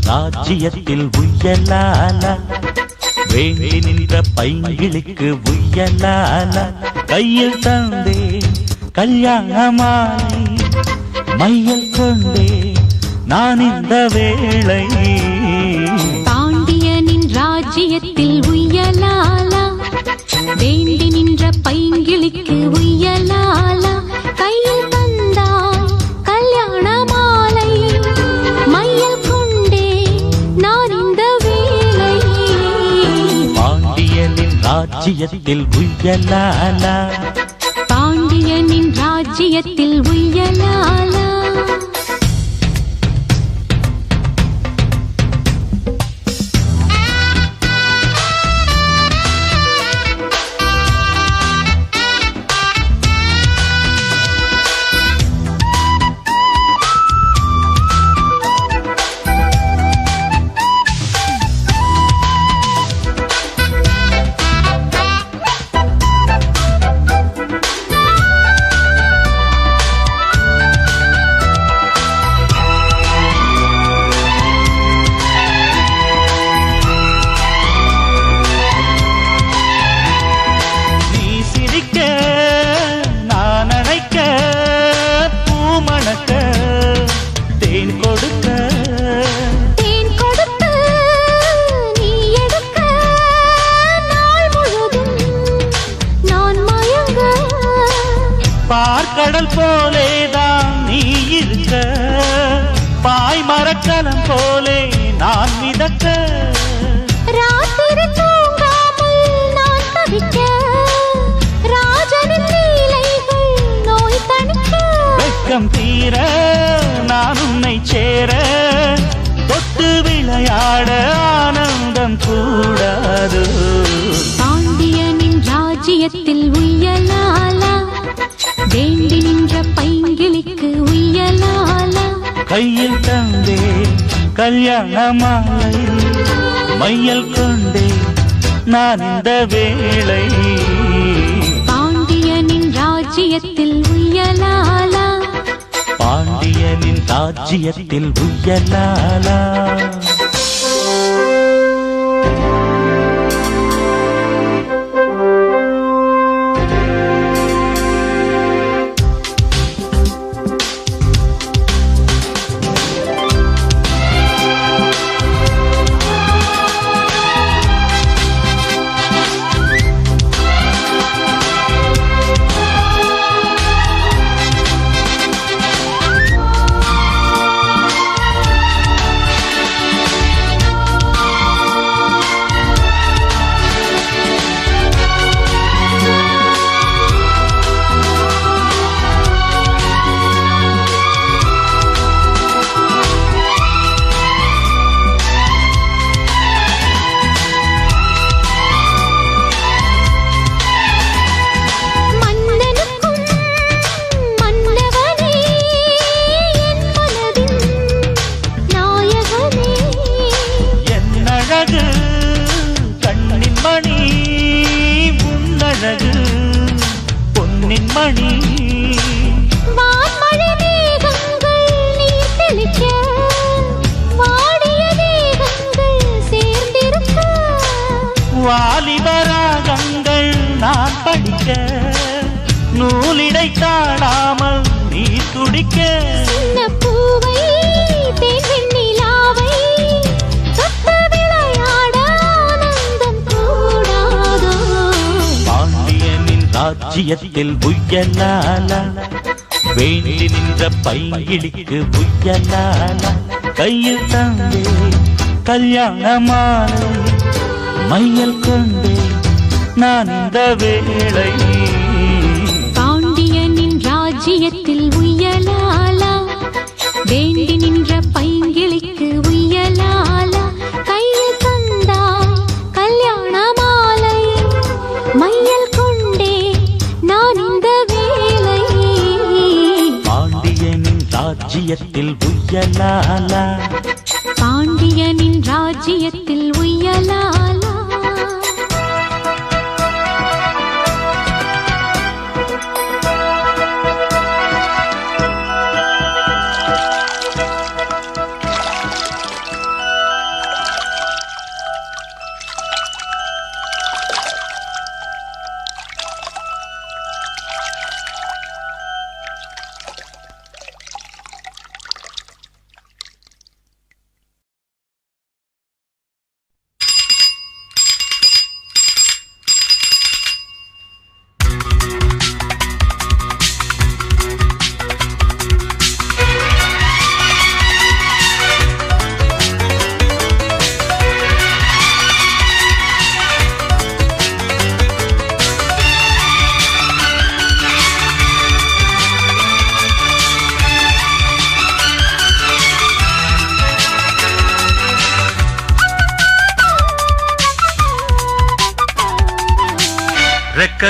ராஜ்யத்தில் உய்யலால வேண்டி நின்ற பைங்கிளிக்கு உய்யலால கையில் தந்தே கல்யாணமாலை மையல் கொண்டே நான் இந்த வேளை பாண்டியனின் ராஜ்யத்தில் உய்யலாலா வேண்டி நின்ற பைங்கிளிக்கு உய்யலாலா கையில் தந்தாய் கல்யாண மாலை மையல் கொண்டே நான் இந்த வேளை பாண்டியனின் ராஜ்யத்தில் உய்யலாலா பாண்டியனின் ராஜ்யத்தில் உய்யலாலா பார்க்கடல் போலேதான் நீ இருக்க பாய் மரக்கலம் போலே நான் மிதக்க ராத்திரி தூங்காமல் நான் தவிக்க ராஜனின் லீலைகள் நோய் தணிக்க வெட்கம் தீர நான் உன்னை சேர தொட்டு விளையாட ஆனந்தம் கூடாது பாண்டியனின் ராஜ்யத்தில் உய்யலாலா வேண்டி நின்ற பைங்கிளிக்கு உய்யலாலா கையில் தந்தே கல்யாண மாலை மையல் கொண்டே நான் இந்த வேளை பாண்டியனின் ராஜ்யத்தில் உய்யலாலா பாண்டியனின் ராஜ்யத்தில் உய்யலாலா கண்ணின் மணி உன்னழகு பொன்னின் மணி வான்மழை மேகங்கள் நீர் தெளிக்க வாடிய தேகங்கள் சேர்ந்திருக்க வாலிபராகங்கள் நான் படிக்க நூலிடை காணாமல் நீ துடிக்க சின்ன பூவை தேன் வெண்ணிலாவை தொட்டு விளையாட ஆனந்தம் கூடாதோ பாண்டியனின் ராஜ்யத்தில் உய்யலாலா வேண்டி நின்ற பைங்கிளிக்கு உய்யலாலா கையில் தந்தே கல்யாண மாலை மையல் கொண்டே நான் இந்த வேளை பாண்டியனின் ராஜ்யத்தில் உய்யலாலா வேண்டி நின்ற பைங்கிளிக்கு உய்யலாலா கையில் தந்தாய் கல்யாண மாலை மையல் கொண்டே நான் இந்த வேளை பாண்டியனின் ராஜ்யத்தில் உய்யலாலா பாண்டியனின் ராஜ்யத்தில் உய்யலாலா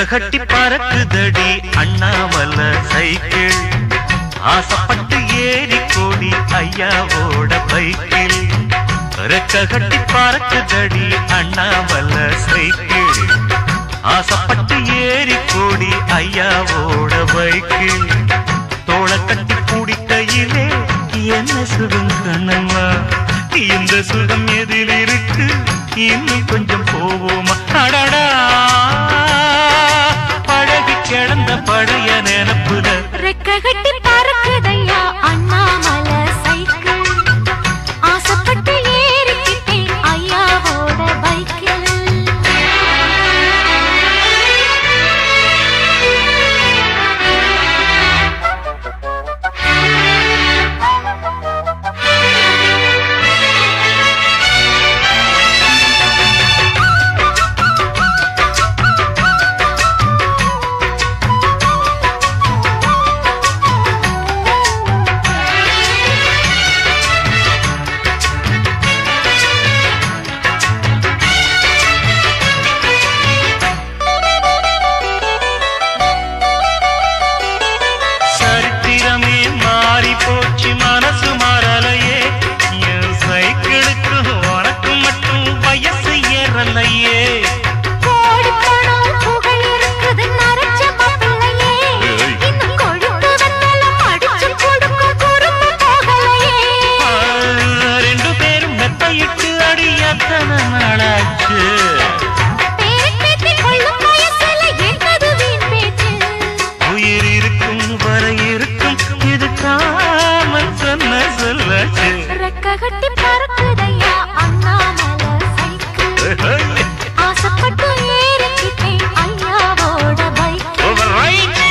கட்டி பறக்குதடி அண்ணாமலை சைக்கிள் ஆசைப்பட்டு ஏறி கோடி ஐயாவோட பைக்கில் ரெக்க கட்டி பறக்குதடி அண்ணாமலை சைக்கிள் ஆசைப்பட்டு ஏறி கோடி ஐயாவோட பைக்கில் தோளை கட்டி பிடிக்கையிலே என்ன சுகம் கண்ணம்மா இந்த சுகம் எதில் இருக்கு இன்னும் கொஞ்சம் போவோமா அடடா பழகி கிடந்த பழைய நினப்புல ரெக்க கட்டி பறக்குதையா அண்ணாமலை சைக்கிள் ஆசைப்பட்டு ஏறிக்கிட்டேன் ஐயாவோட பைக்கில் கட்டி பறக்குதையா அண்ணாமலை சைக்கிள் ஆசைப்பட்டு ஏறிக்கிட்டேன் ஐயாவோட பைக்கில்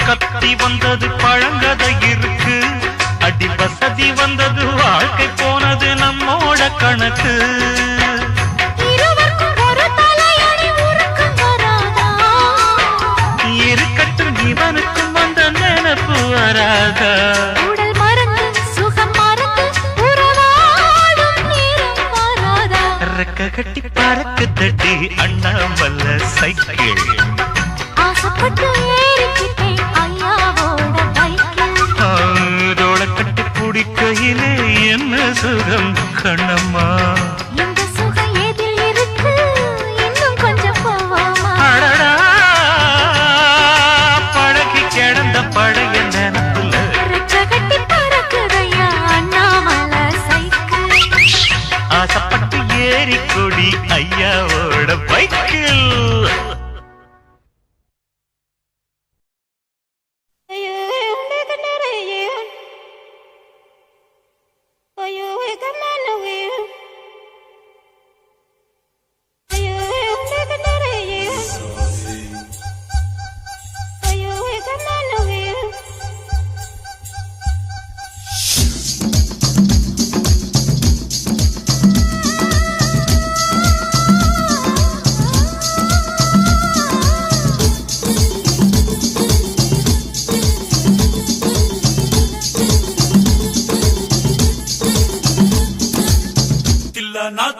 கத்தி வந்தது பழங்கதை இருக்கு அடி வசதி வந்தது வாழ்க்கை போனது நம்மோட கணக்கு இருக்கட்டும் இவனுக்கும் வந்த நினைப்பு வராதா உடல் மறந்து சுகம் மறந்து உறவாடும் நேரம் வராதா ரெக்க கட்டி பறக்கு தட்டி அண்ணாமலை சைக்கிள் ஆசைப்பட்டு ஏறிக்கிட்டேன் ஐயாவோட பைக்கில் தோளை கட்டி பிடிக்கையிலே என்ன சுகம் கண்ணம்மா இந்த சுகம் எதில் இருக்கு இன்னும் கொஞ்சம் போவோமா அடடா பழகி கிடந்த பழைய நினப்புல ரெக்க கட்டி பறக்குதையா அண்ணாமலை சைக்கிள் ஆசைப்பட்டு ஏறி கொடி ஐயாவோட பைக்கில்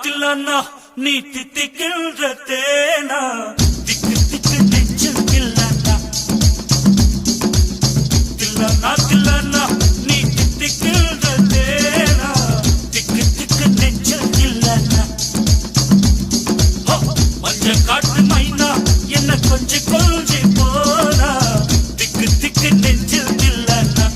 தில்லானா நீ தித்திக்கின்ற தேனா திக்கு திக்கு நெஞ்சில் தில்லானா தில்லானா நீ தித்திக்கின்ற தேனா திக்கு திக்கு நெஞ்சில் தில்லானா மஞ்ச காட்டு மைனா என்ன கொஞ்சம் கொஞ்சி போனா திக்கு திக்கு நெஞ்சில் தில்லானா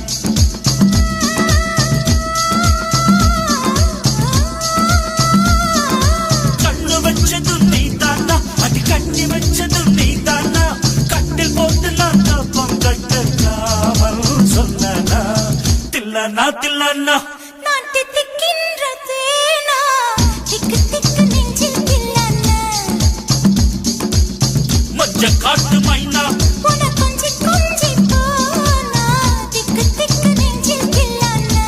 கண்ணு வச்சது நீ தானா அது கண்ணி தில்லானா நான் தித்திக்கின்ற தேனா திக்கு திக்கு நெஞ்சில் தில்லானா மஞ்ச காட்டு மைனா உன கொஞ்சி கொஞ்சி போனா திக்கு திக்கு நெஞ்சில் தில்லானா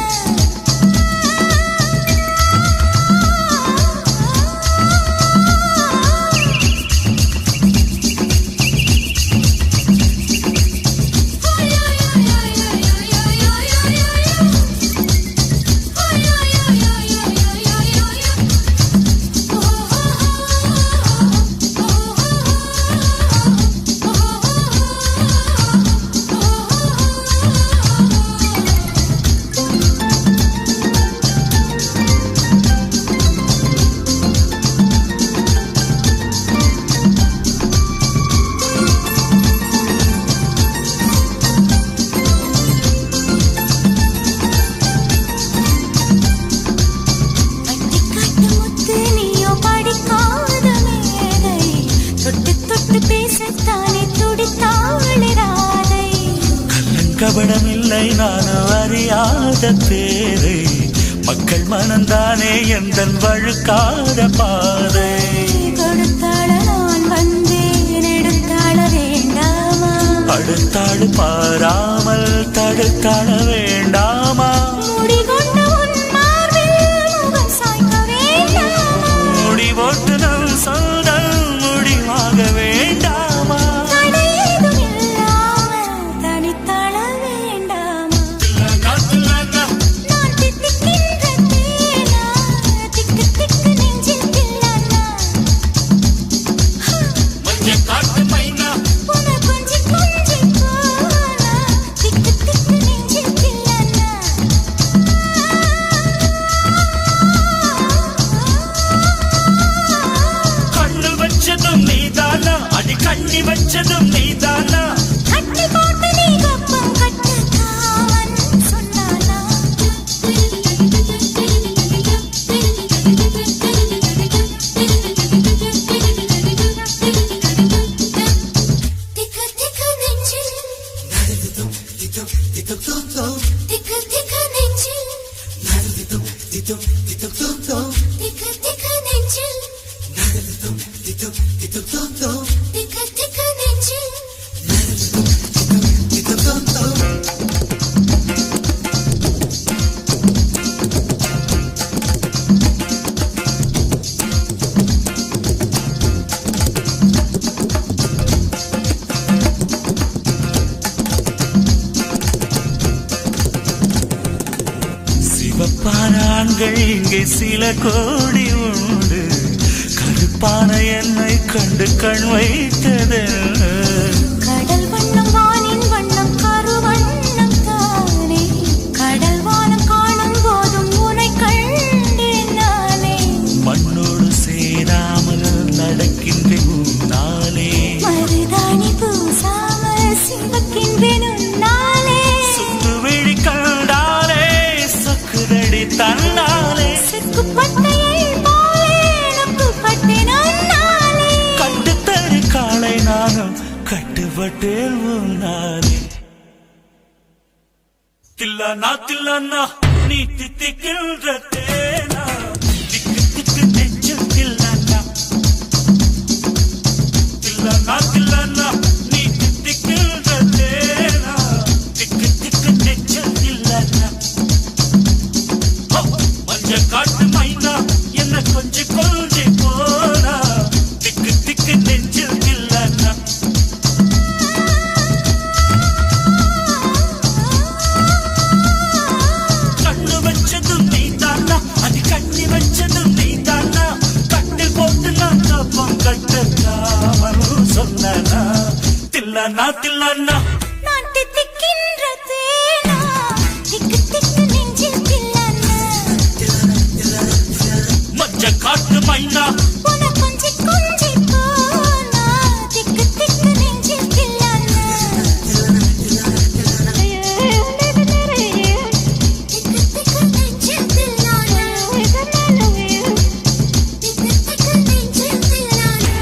கபடமில்லை நான் அறியாத பேரை மக்கள் மனந்தானே எந்தன் வழுக்காத பாதை கொடுத்தாள நான் வந்தேன் எடுத்தாள வேண்டாமா அடுத்தாடு பாராமல் தடுத்தாள வேண்டாமா முடிகொண்ட உன் மார்பில் முகம் சாய்க்க வேண்டாமா முடி போட்டு நம் சொந்தம் முடிவாக வேண்டாமா தடையேதும் இல்லாமல் தனித்தாள வேண்டாமா நான் தித்திக்கின்ற தேனா திக்கு திக்கு நெஞ்சில் தில்லானா மஞ்ச காட்டு மைனா உன கொஞ்சி கொஞ்சி போனா திக்கு திக்கு நெஞ்சில் தில்லானா கண்ணு வச்சதும் நீதானா அடி கண்ணி வச்சதும் நீதானா கட்டி போட்டு நீ கப்பம் கட்டு காவன் சொன்னானா திக்கு திக்கு நெஞ்சில் திக்கு திக்கு நெஞ்சில் திக்கு திக்கு நெஞ்சில் திக்கு திக்கு நெஞ்சில் சிவப்பான ஆண்கள் இங்கே சில கோடி உண்டு கருப்பான என்னை கண்டு கண் வைத்தது கடல் வண்ணம் வானின் வண்ணம் கருவண்ணம் தானே கடல் வானம் காணும் போதும் உனை கண்டேன் நானே மண்ணோடு சேராமல் நடக்கின்றேன் உன்னாலே மருதாணி பூசாமல் சிவக்கின்றேன் உன்னாலே சுத்து விழி கண்டாலே சக்குதடி தன்னாலே சிக்குப்பட்டையை போலே நப்புப்பட்டேன் உன்னாலே கட்டுத்தறி காலை நானும் கட்டுப்பட்டேன் உன்னாலே தில்லானா நீ தித்திக்கின்ற தேனா திக்கு திக்கு நெஞ்சில் தில்லானா தில்லானா நீ தித்திக்கின்ற தேனா திக்கு திக்கு நெஞ்சில் தில்லானா மஞ்ச காட்டு மைனா என்ன கொஞ்சி கொஞ்சி போனா திக்கு திக்கு நெஞ்சில் தில்லானா கண்ணு வச்சதும் நீதானா அது கண்ணி வச்சதும் நீதானா கட்டில் போட்டு நான் தப்பம் கட்டக்காமல் சொன்னா தில்லானா நான் தித்திக்கின்ற தேனா திக்கு திக்கு நெஞ்சில் தில்லானா மஞ்ச காட்டு மைனா உன கொஞ்சி கொஞ்சி போனா திக்கு திக்கு நெஞ்சில் தில்லானா திக்கு திக்கு நெஞ்சில் தில்லானா திக்கு திக்கு நெஞ்சில் தில்லானா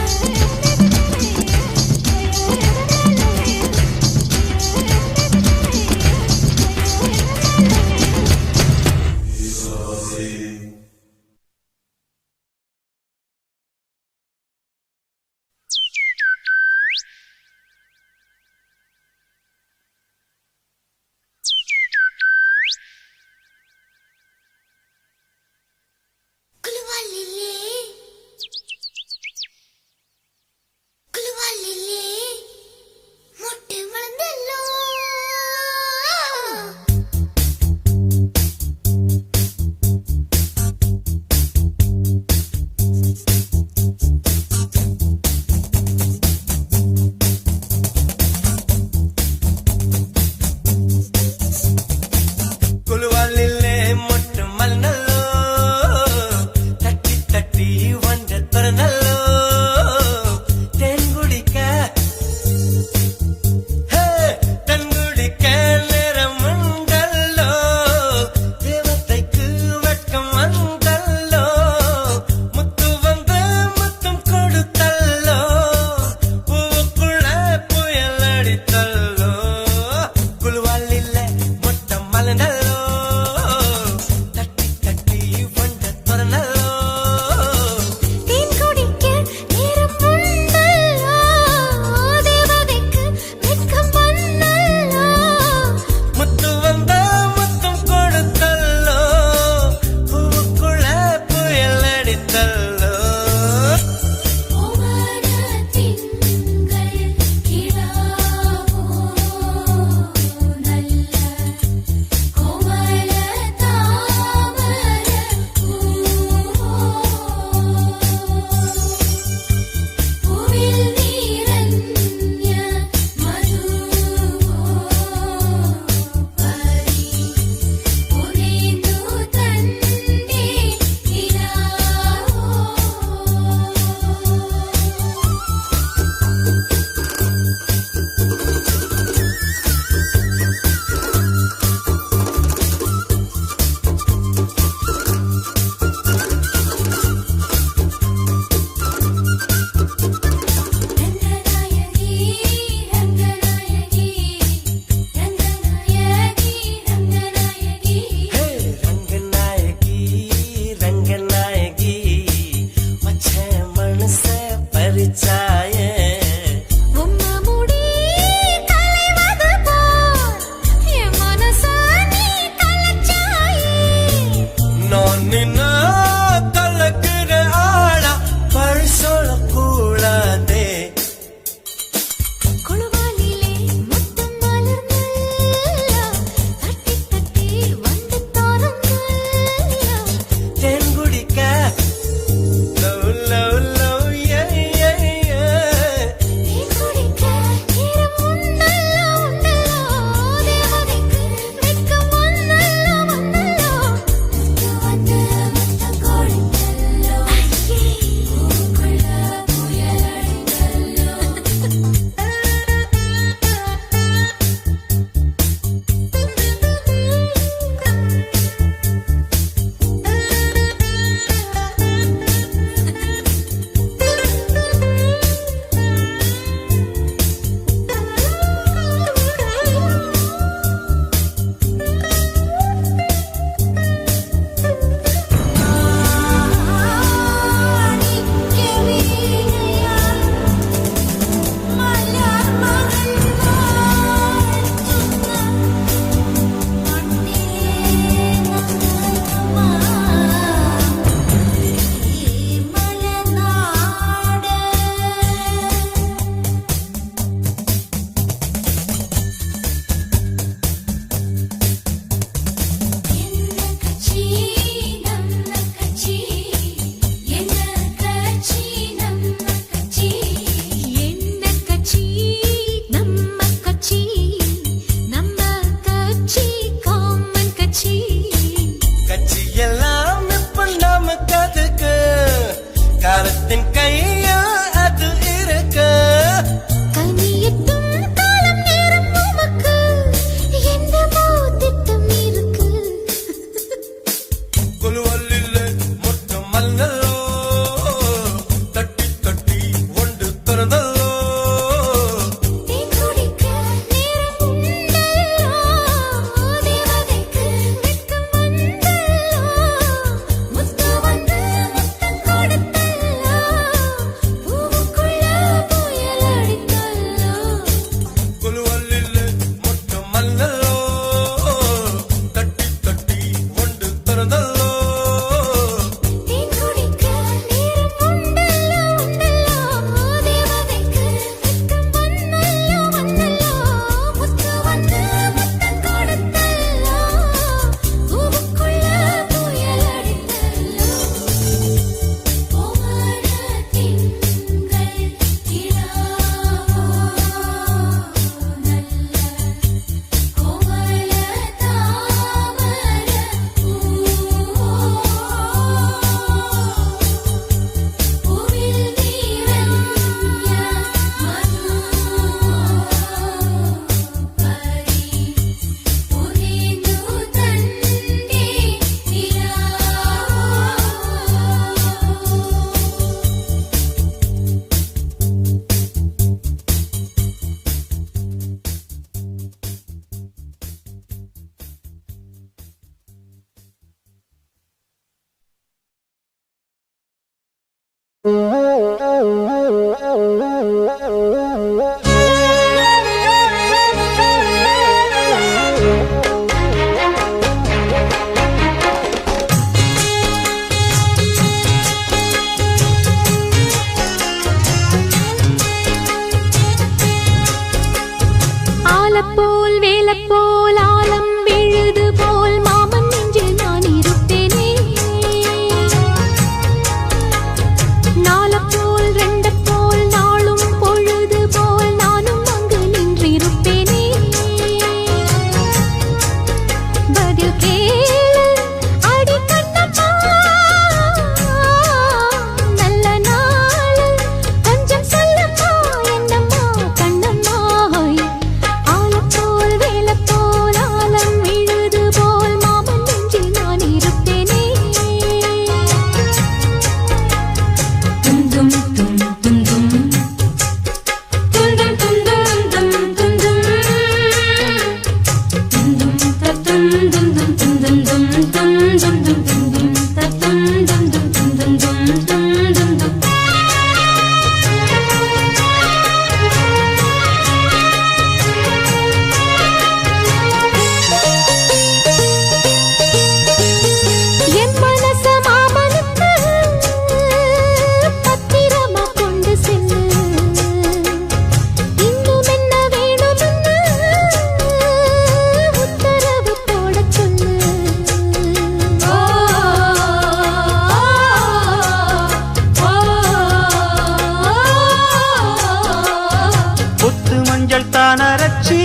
அடைச்சி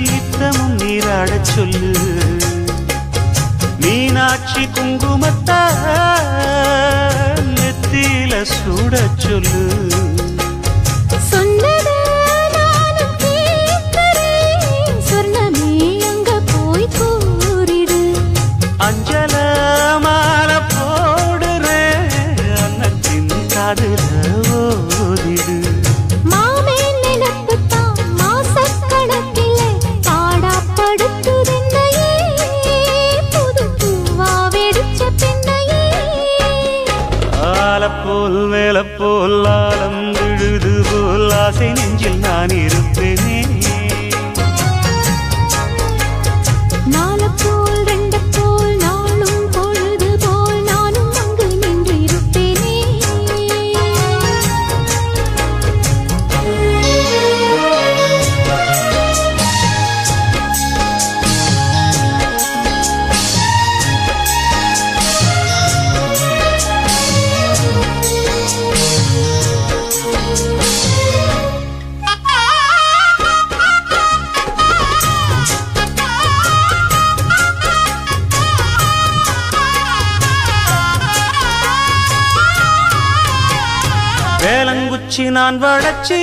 நித்தமும் நீராடச் சொல்லு. மீனாட்சி குங்குமத்தா நெத்தியில சூடச் சொல்லு. சொன்னத நானும் கேட்கிறேன், சொர்ணமே அங்க போய் கூறிடு. அஞ்சல மாலை போடுறேன், அன்னத்தின் காதுல ஓதிடு. மாமே நினைப்புத்தான் மாசக்கணக்கிலே பாடாப்படுத்துதென்னையே, புது பூவா வெடிச்ச பெண்ணையே. ஆலப்போல் மேலப்போல் ஆலம் விழுது போல் ஆசை நெஞ்சில் நான் இருப்பேனே. நாலப்போல் ரெண்டப்போல் நாளும் பொழுது போல் நானும் அங்கு நின்று இருப்பேனே. வேலங்குச்சி நான் வளைச்சி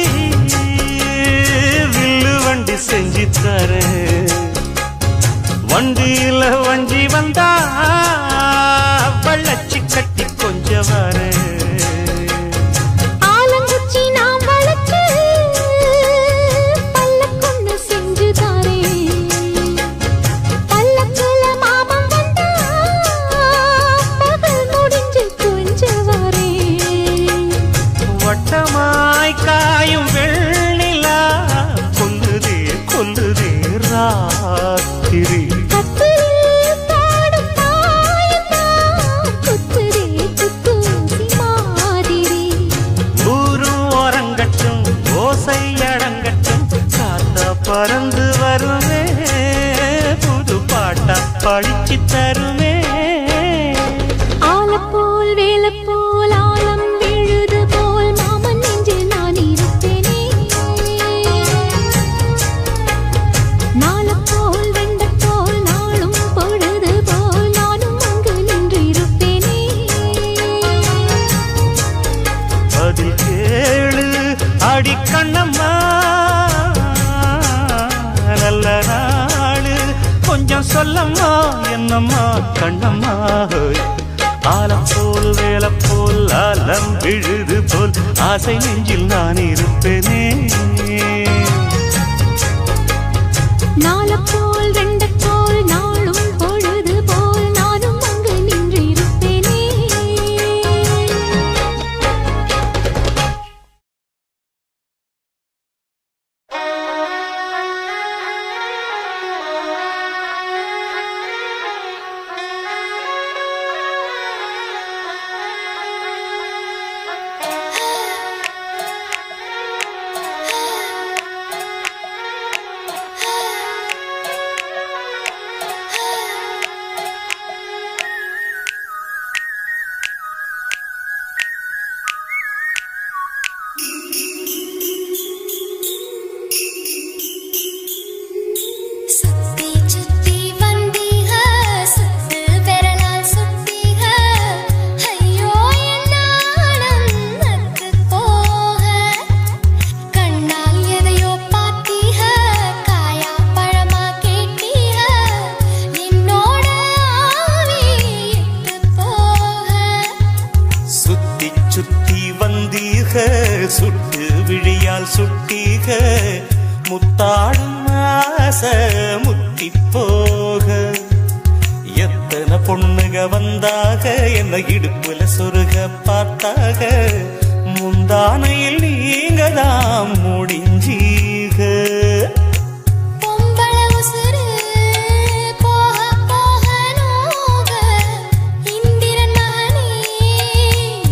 வில்லு வண்டி செஞ்சு தரேன். வண்டியில வஞ்சி வந்தா வள்ளச்சி கட்டி கொஞ்சம் வரேன். ஆலங்குச்சி நாம் வளைச்சு பல்லக்கொன்னு செஞ்சு தாரேன். பல்லக்குல மாமன் வந்தா பகல் முடிஞ்சு கொஞ்சம் வரேன். வட்டமாய் காயும் வெள்ளிலா கொல்லுதே கொல்லுதே ராத்திரி. கத்திரில் பாடும் தாயந்தான் குத்துதே குத்தூசி மாதிரி. ஊரும் ஓரங்கட்டும் ஓசை அடங்கட்டும், காத்தா பறந்து வருமே புது பாட்டா படிச்சு தருமே. ஆலப்போல் வேலப்போல் ஆலம் விழுது போல் மாமன் நெஞ்சில் நான் இருப்பேனே. நாலப்போல் வெண்டப்போல் நாளும் பொழுது போல் நானும் அங்கு நின்று இருப்பேனே. அதில் கேளு அடி கண்ணம்மா, நல்ல நாளு கொஞ்சம் சொல்லம்மா என்னம்மா கண்ணம்மா. ஆலப்போல் வேலப்போல் ஆலம் விழுது போல் ஆசை நெஞ்சில் நான் இருப்பேனே. நாலப்போல் ரெண்டப்போல் நாளும் பொழுது போல் நானும் அங்கு நின்று இருப்பேனே. சுத்தி சுத்தி வந்தீக, சுத்து விரலால் சுத்தீக, ஐயோ என் ஆனந்தத்து போக. கண்ணால் எதையோ பார்த்தீக, காயா பழமா கேட்டீக, என்னோட ஆவி இட்டு போக. சுத்தி சுத்தி வந்தீக, சுட்டு விழியால் சுட்டீக, முத்தாடும் ஆசை முத்தி போக. எத்தனை பொண்ணுக வந்தாக, என்ன இடுப்புல சொருக பார்த்தாக, முந்தானையில் நீங்க தான் முடிஞ்சீக. பொம்பள உசுரு போக போக நோக, இந்திரன் மகனே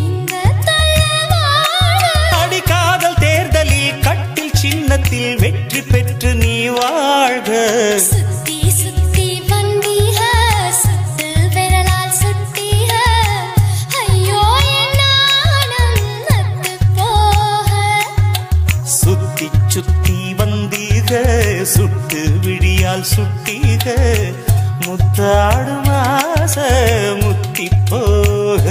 இந்த தள்ளவாழ. அடி காதல் தேர்தலில் கட்டில் சின்னத்தில் வெற்றி பெற்று நீ வாழ்க. சுத்தி சுத்தி வந்தீக, சுத்து விரலால் சுட்டீக, ஐயோ என் ஆனந்தத்து போக. சுத்தி சுத்தி வந்த சுட்டு விழியால் சுட்டீக முத்தாடும் ஆசை முத்தி போக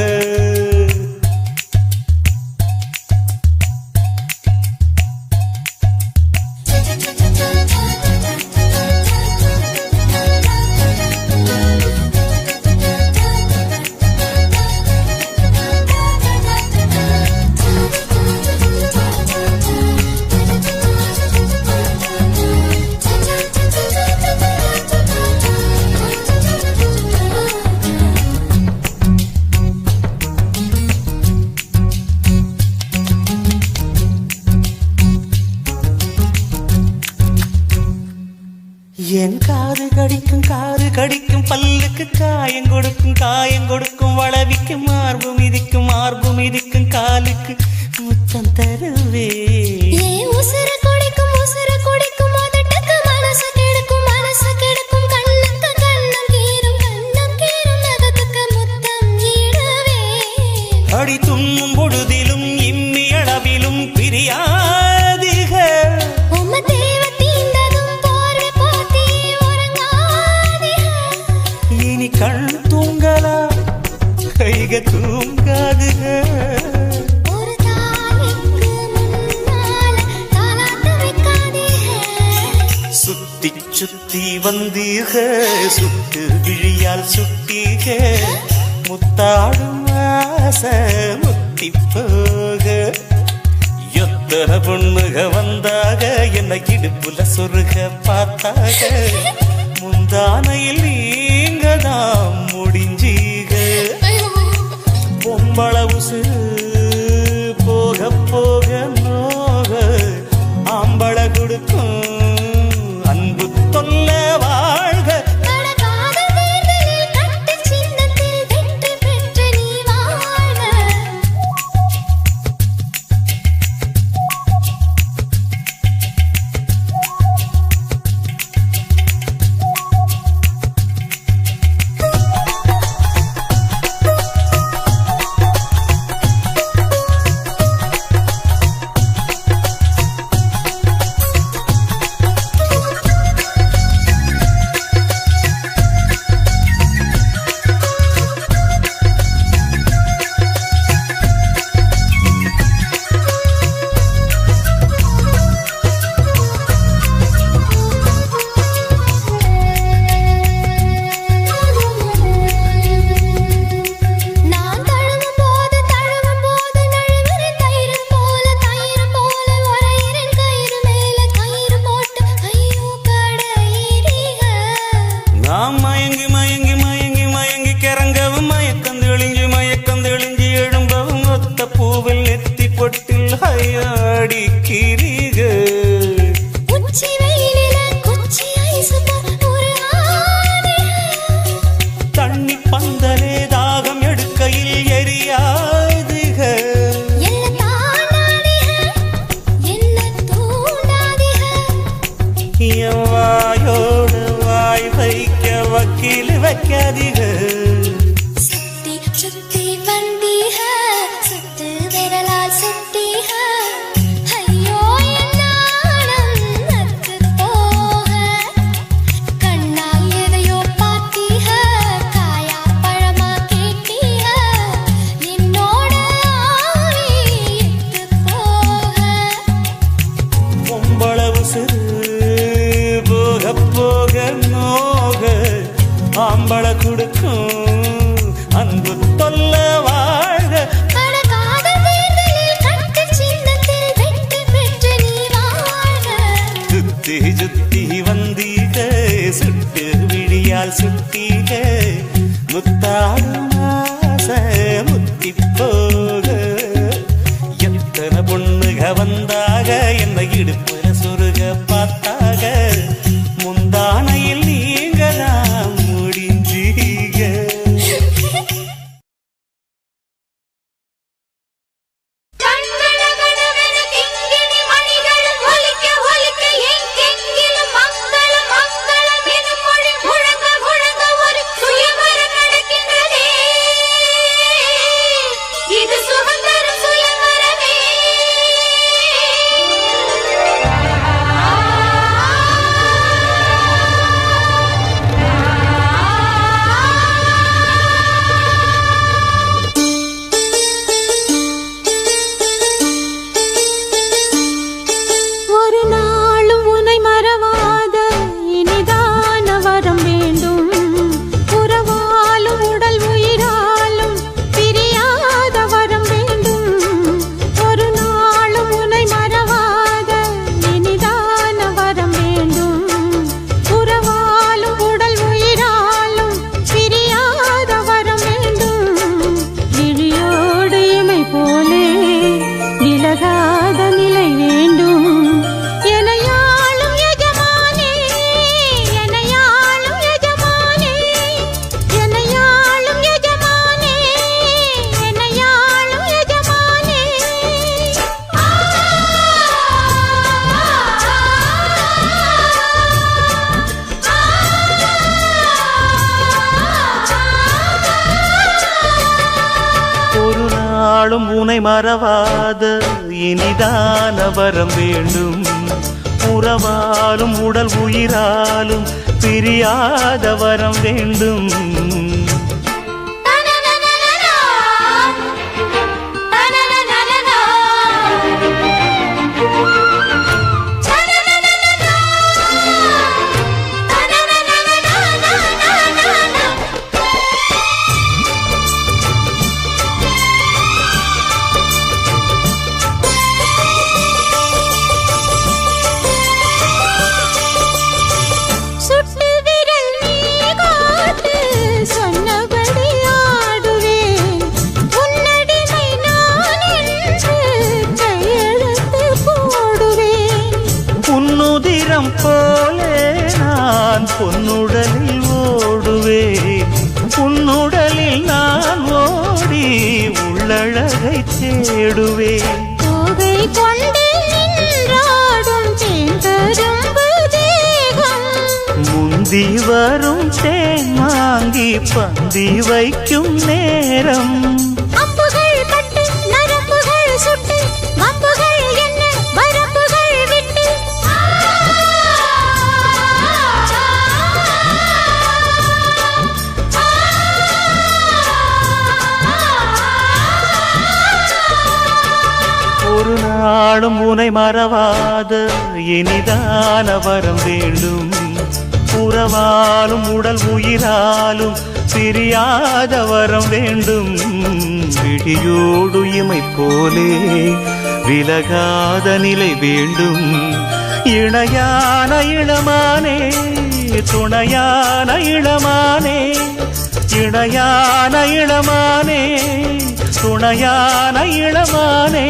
என் காது கடிக்கும் பல்லுக்கு காயம் கொடுக்கும் வளவிக்கும் மார்பு மிதிக்கும் காலுக்கு முத்தம் தருவே உசுர குடிக்கும் உதட்டுக்கு மனசு கெடுக்கும் கண்ணுக்கு கண்ணம் கீரும் நகத்துக்கு முத்தம் ஈடுவே அடி துண்ணும் பொழுதிலும் இம்மி அளவிலும் பிரியாதிக உம்ம தேவ தீண்டதும் போர்வை போத்தி உறங்காதிக இனி கண் தூங்கலா கைக தூங்காதுக ஒரு தாய்க்கு முன்னால தாலாட்டு வைக்காதீக சுத்தி வந்தீக சுட்டு விழியால் சுட்டீக முத்தாடும் ஆசை முத்தி போக எத்தனை பொண்ணுக வந்தாக என்ன இடுப்புல சொருக பார்த்தாக முந்தானையில் நீங்க தான் முடிஞ்சீக பொம்பள உசுறு போக போக நோக ஆம்பள கொடுக்கும் அன்பு தொல்ல வாழ்க கடகாத தேர்தலில் கட்டு சின்னத்தில் வெற்றி பெற்று நீ வாழ்க நான் தழுவும் போது நழுவுற தயிர் போல உரையிறன் கயிறு மேல கயிறு போட்டு ஐயோ கடையிறீக நாம் மயங்கி கிறங்கவும் மயக்கம் தெளிஞ்சு எழும்பவும் ஒத்த பூவில் நெத்தி பொட்டில் ஹையாடி கிரிக உச்சி வெயிலில குச்சி ஐசு ஒரு ஆதிக தண்ணி பந்தலே தாகம் எடுக்கையில் எரியாதுக என்ன தானாதிக என்ன தூண்டாதிக என் வாயோடு வாய் வைக்க வக்கீல் வைக்காதீக சுத்தி வந்தீக சுத்து விரலால் சுத்தீக ஐயோ என் நாணம் நத்து போக கண்ணால் எதையோ பார்த்தீக காயா பழமா கேட்டீக என்னோட ஆவி எத்து போக பொம்பள உசுறு போக போக நோக ஆம்பள கொடுக்கும் அன்பு தொல்ல வாழ்க கடகாத தேர்தலில் கட்டு சின்னத்தில் வெற்றி பெற்று நீ வாழ்க சுத்தி வந்தீக சுட்டு விழியால் சுட்டீக முத்தாடும் ஆசை முத்தி போக எத்தனை பொண்ணுக வந்தாக என்ன இடுப்புல சொருக பார்த்தாக முந்தானையில் நீங்க தான் முடிஞ்சீக கண்களகனவென கிங்கிணி மணிகளும் ஒலிக்க ஒலிக்க எங்கெங்கிலும் மங்களம் மங்களம் எனும் மொழி முழங்க முழங்க ஒரு சுயவரம் நடக்கின்றதே இது சுகந்தரும் சுயவரமே நாளும் உனை மறவாத இனிதான வரம் வேண்டும். உறவாலும் உடல் உயிராலும் பிரியாத வரம் வேண்டும். போலே நான் பொன்னுடலில் ஓடுவேன். உன்னுடலில் நான் ஓடி உள்ளழகை தேடுவேன். கோகை கொண்டு நின்றாடும் தேந்தரும்பு தேகம், முந்தி வரும் தேன் வாங்கி பந்தி வைக்கும் நேரம். அம்புகள் பட்டு நரம்புகள் சுட்டு வம்புகள் என்ன வரம்புகள் விட்டு ஒரு நாளும் உனை மறவாத இனிதான வரம் வேண்டும். உறவாலும் உடல் உயிராலும் பிரியாத வரம் வேண்டும். விழியோடு இமை போலே விலகாத நிலை வேண்டும். இணையான இளமானே துணையான இளமானே, இணையான இளமானே துணையான இளமானே.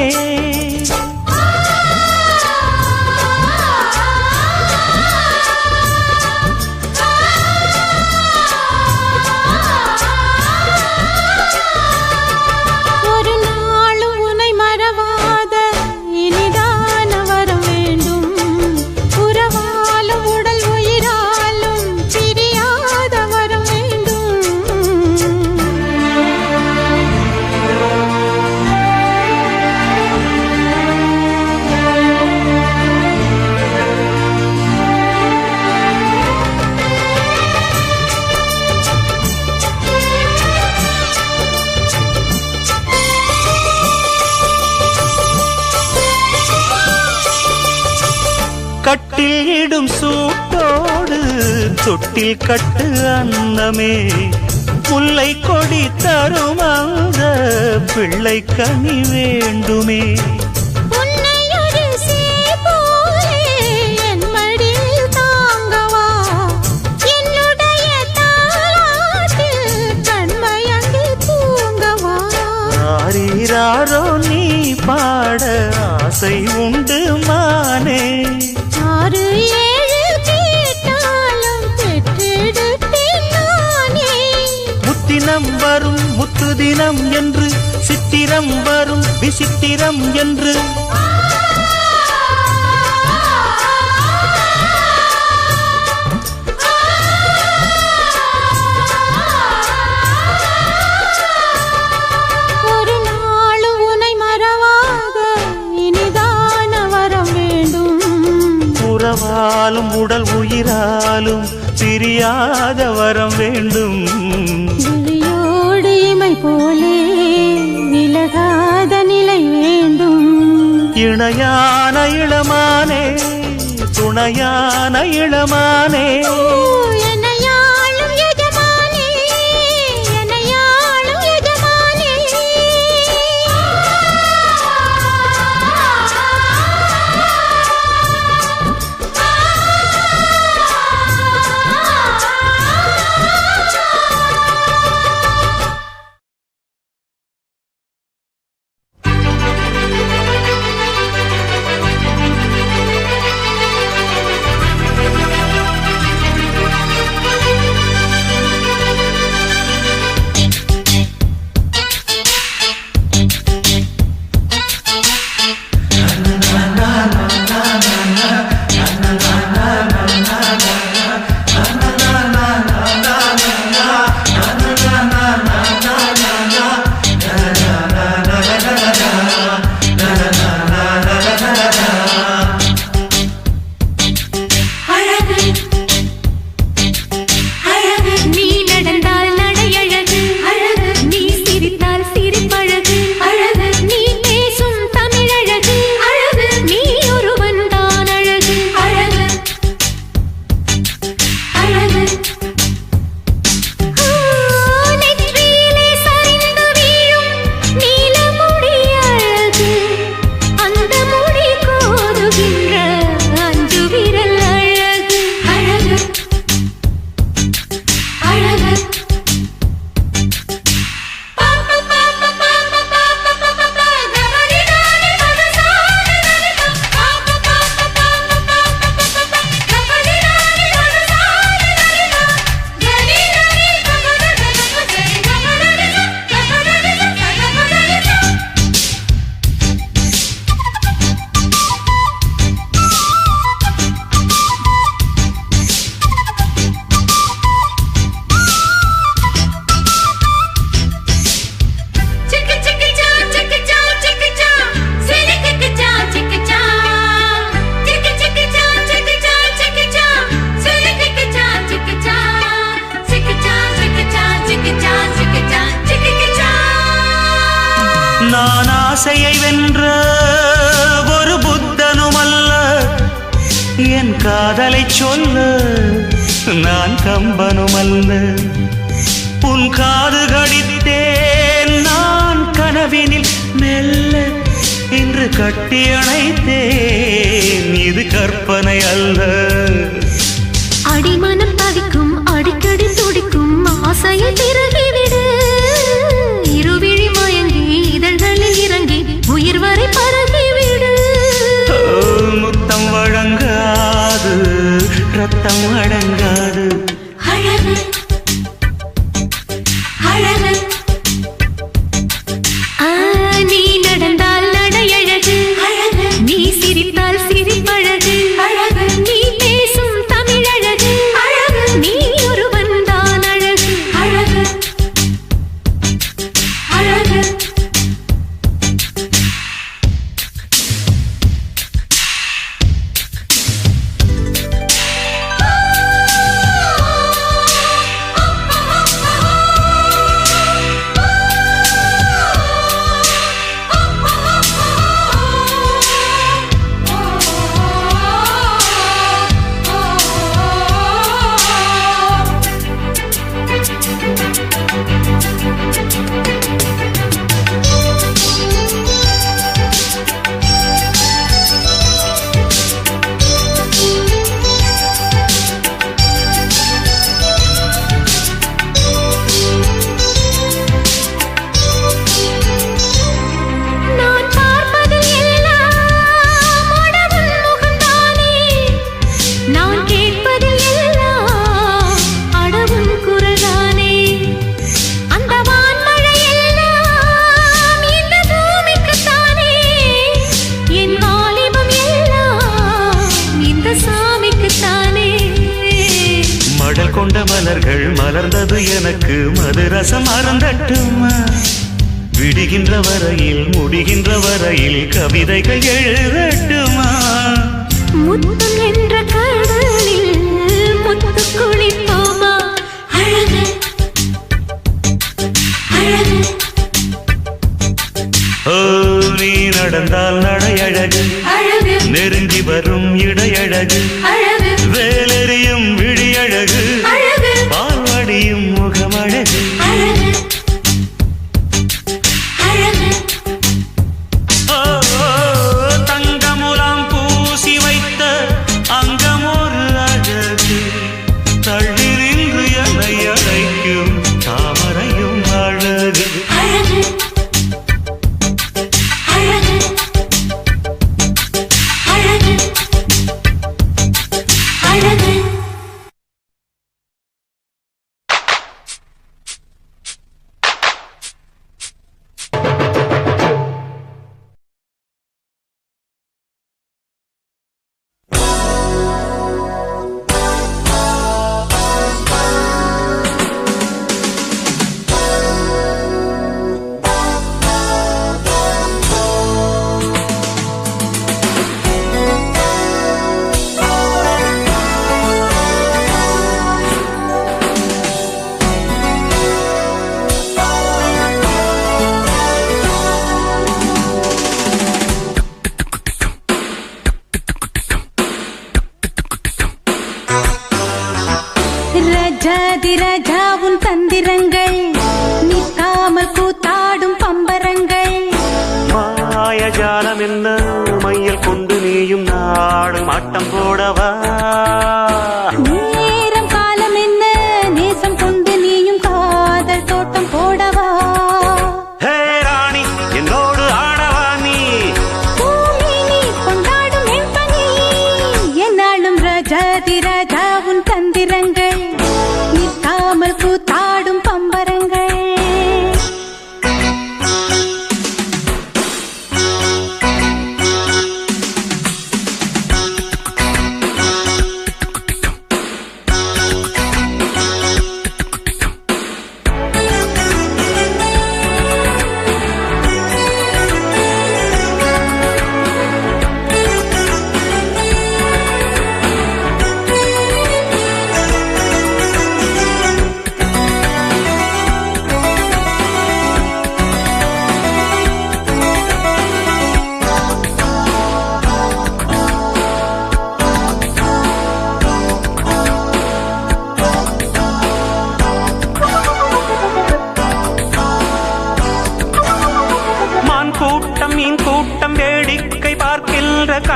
ஒரு நாளும் உனை மறவாத இனிதான வரம் வேண்டும். உறவாலும் உடல் உயிராலும் பிரியாத வரம் வேண்டும். கட்டில் இடும் சூட்டோடு தொட்டில் கட்டு அன்னமே, முல்லை கொடி தரும் அந்த பிள்ளை கனி வேண்டுமே. உன்னை ஒரு சேபோலே என் மடியில் தாங்கவா, என்னுடைய தாலாட்டில் கண்மயங்கி தூங்கவா. ஆரீராரோ நீ பாட ஆசை உண்டு மானே. 6 7 கேட்டாலும் பெற்றெடுப்பேன் நானே. முத்தினம் வரும் முத்து தினம் என்று, சித்திரம் வரும் விசித்திரம் என்று. ஒரு நாளும் உனை மறவாத இனிதான வரம் வேண்டும். உறவாலும் உடல் உயிராலும் பிரியாத வரம் வேண்டும். விழியோடு இமை போலே விலகாத நிலை வேண்டும். இணையான இளமானே துணையான இளமானே. என்னையாளும் எஜமானே, என்னையாளும் எஜமானே. நான் ஆசையை வென்ற ஒரு புத்தனும் அல்ல, என் காதலை சொல்ல நான் கம்பனும் அல்ல. உன் காது கடித்தேன் நான் கனவினில் மெல்ல, இன்று கட்டி அணைத்தேன் இது கற்பனை அல்ல. அடிமனம் தவிக்கும் அடிக்கடி துடிக்கும் ஆசையை திருகிவிடு, இருவிழி மயங்கி இதழ்களில் இறங்கி உயிர் வரை பரகிவிடு. முத்தம் வழங்காது ரத்தம் அடங்காது. அழகு அழகு நீ நடந்தால் நடையழகு அழகு, நீ சிரித்தால் சிரிப்பழகு அழகு, நீ பேசும் தமிழழகு அழகு, நீ ஒருவன் தான் அழகு அழகு அழகு. கொண்ட மலர்கள் மலர்ந்தது எனக்கு மதுரசம் அருந்தட்டுமா, விடுகின்ற வரையில் முடிகின்ற வரையில் கவிதைகள் எழுதட்டுமா. முத்தம் என்ற கடலில் முத்து குளிப்போமா. அழகு அழகு ஓ நீ நடந்தால் நடையழகு அழகு, நெருங்கி வரும் இடையழகு அழகு, வேலெறியும் விழியழகு அழகு, பால்வடியும் முகமழகு அழகு அழகு. தங்கமுலாம் பூசி வைத்த அங்கமொரு அழகு, தள்ளி நின்று என்னை அழைக்கும் தாமரையும் அழகு அழகு அழகு அழகு அழகு. ராஜா உன் தந்திரங்கள் நிற்காமல் கூத்தாடும் பம்பரங்கள். மாயஜாலம் என்ன மையல் கொண்டு நீயும் நாடும் ஆட்டம் போடவா. நேரம் காலம் என்ன நேசம் கொண்டு நீயும் காதல் தோட்டம் போடவா. ஹே ராணி என்னோடு ஆடவா நீ, பூமினி கொண்டாடும் என் பணி. என்னாலும் ராஜா உன் தந்திரங்கள் நிற்காமல் கூத்தாடும் பம்பரங்கள்.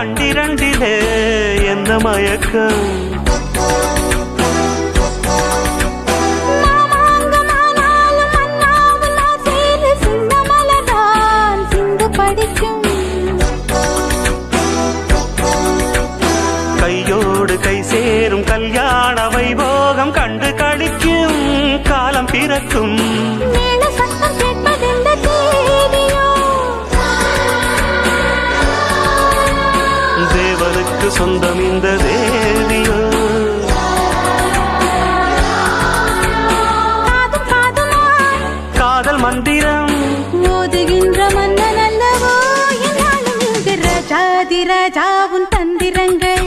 கண்டிரண்டிலே என்ன மயக்கம் மாமாங்கமானாலும் மன்னாவும் நான் சேரு சின்ன மலர்தான் சிந்து படிக்கும். கையோடு கை சேரும் கல்யாண வைபோகம் கண்டு கழிக்கும் காலம் பிறக்கும் மேள சத்தம் கேட்பதெந்த தேதியோ? தேவனுக்கு சொந்தம் இந்த தேவியோ காதும் காதுமாய் காதல் மந்திரம் ஓதுகின்ற மன்னன் அல்லவோ என்னாலும் இங்கு ராஜாதி ராஜாவும் தந்திரங்கள்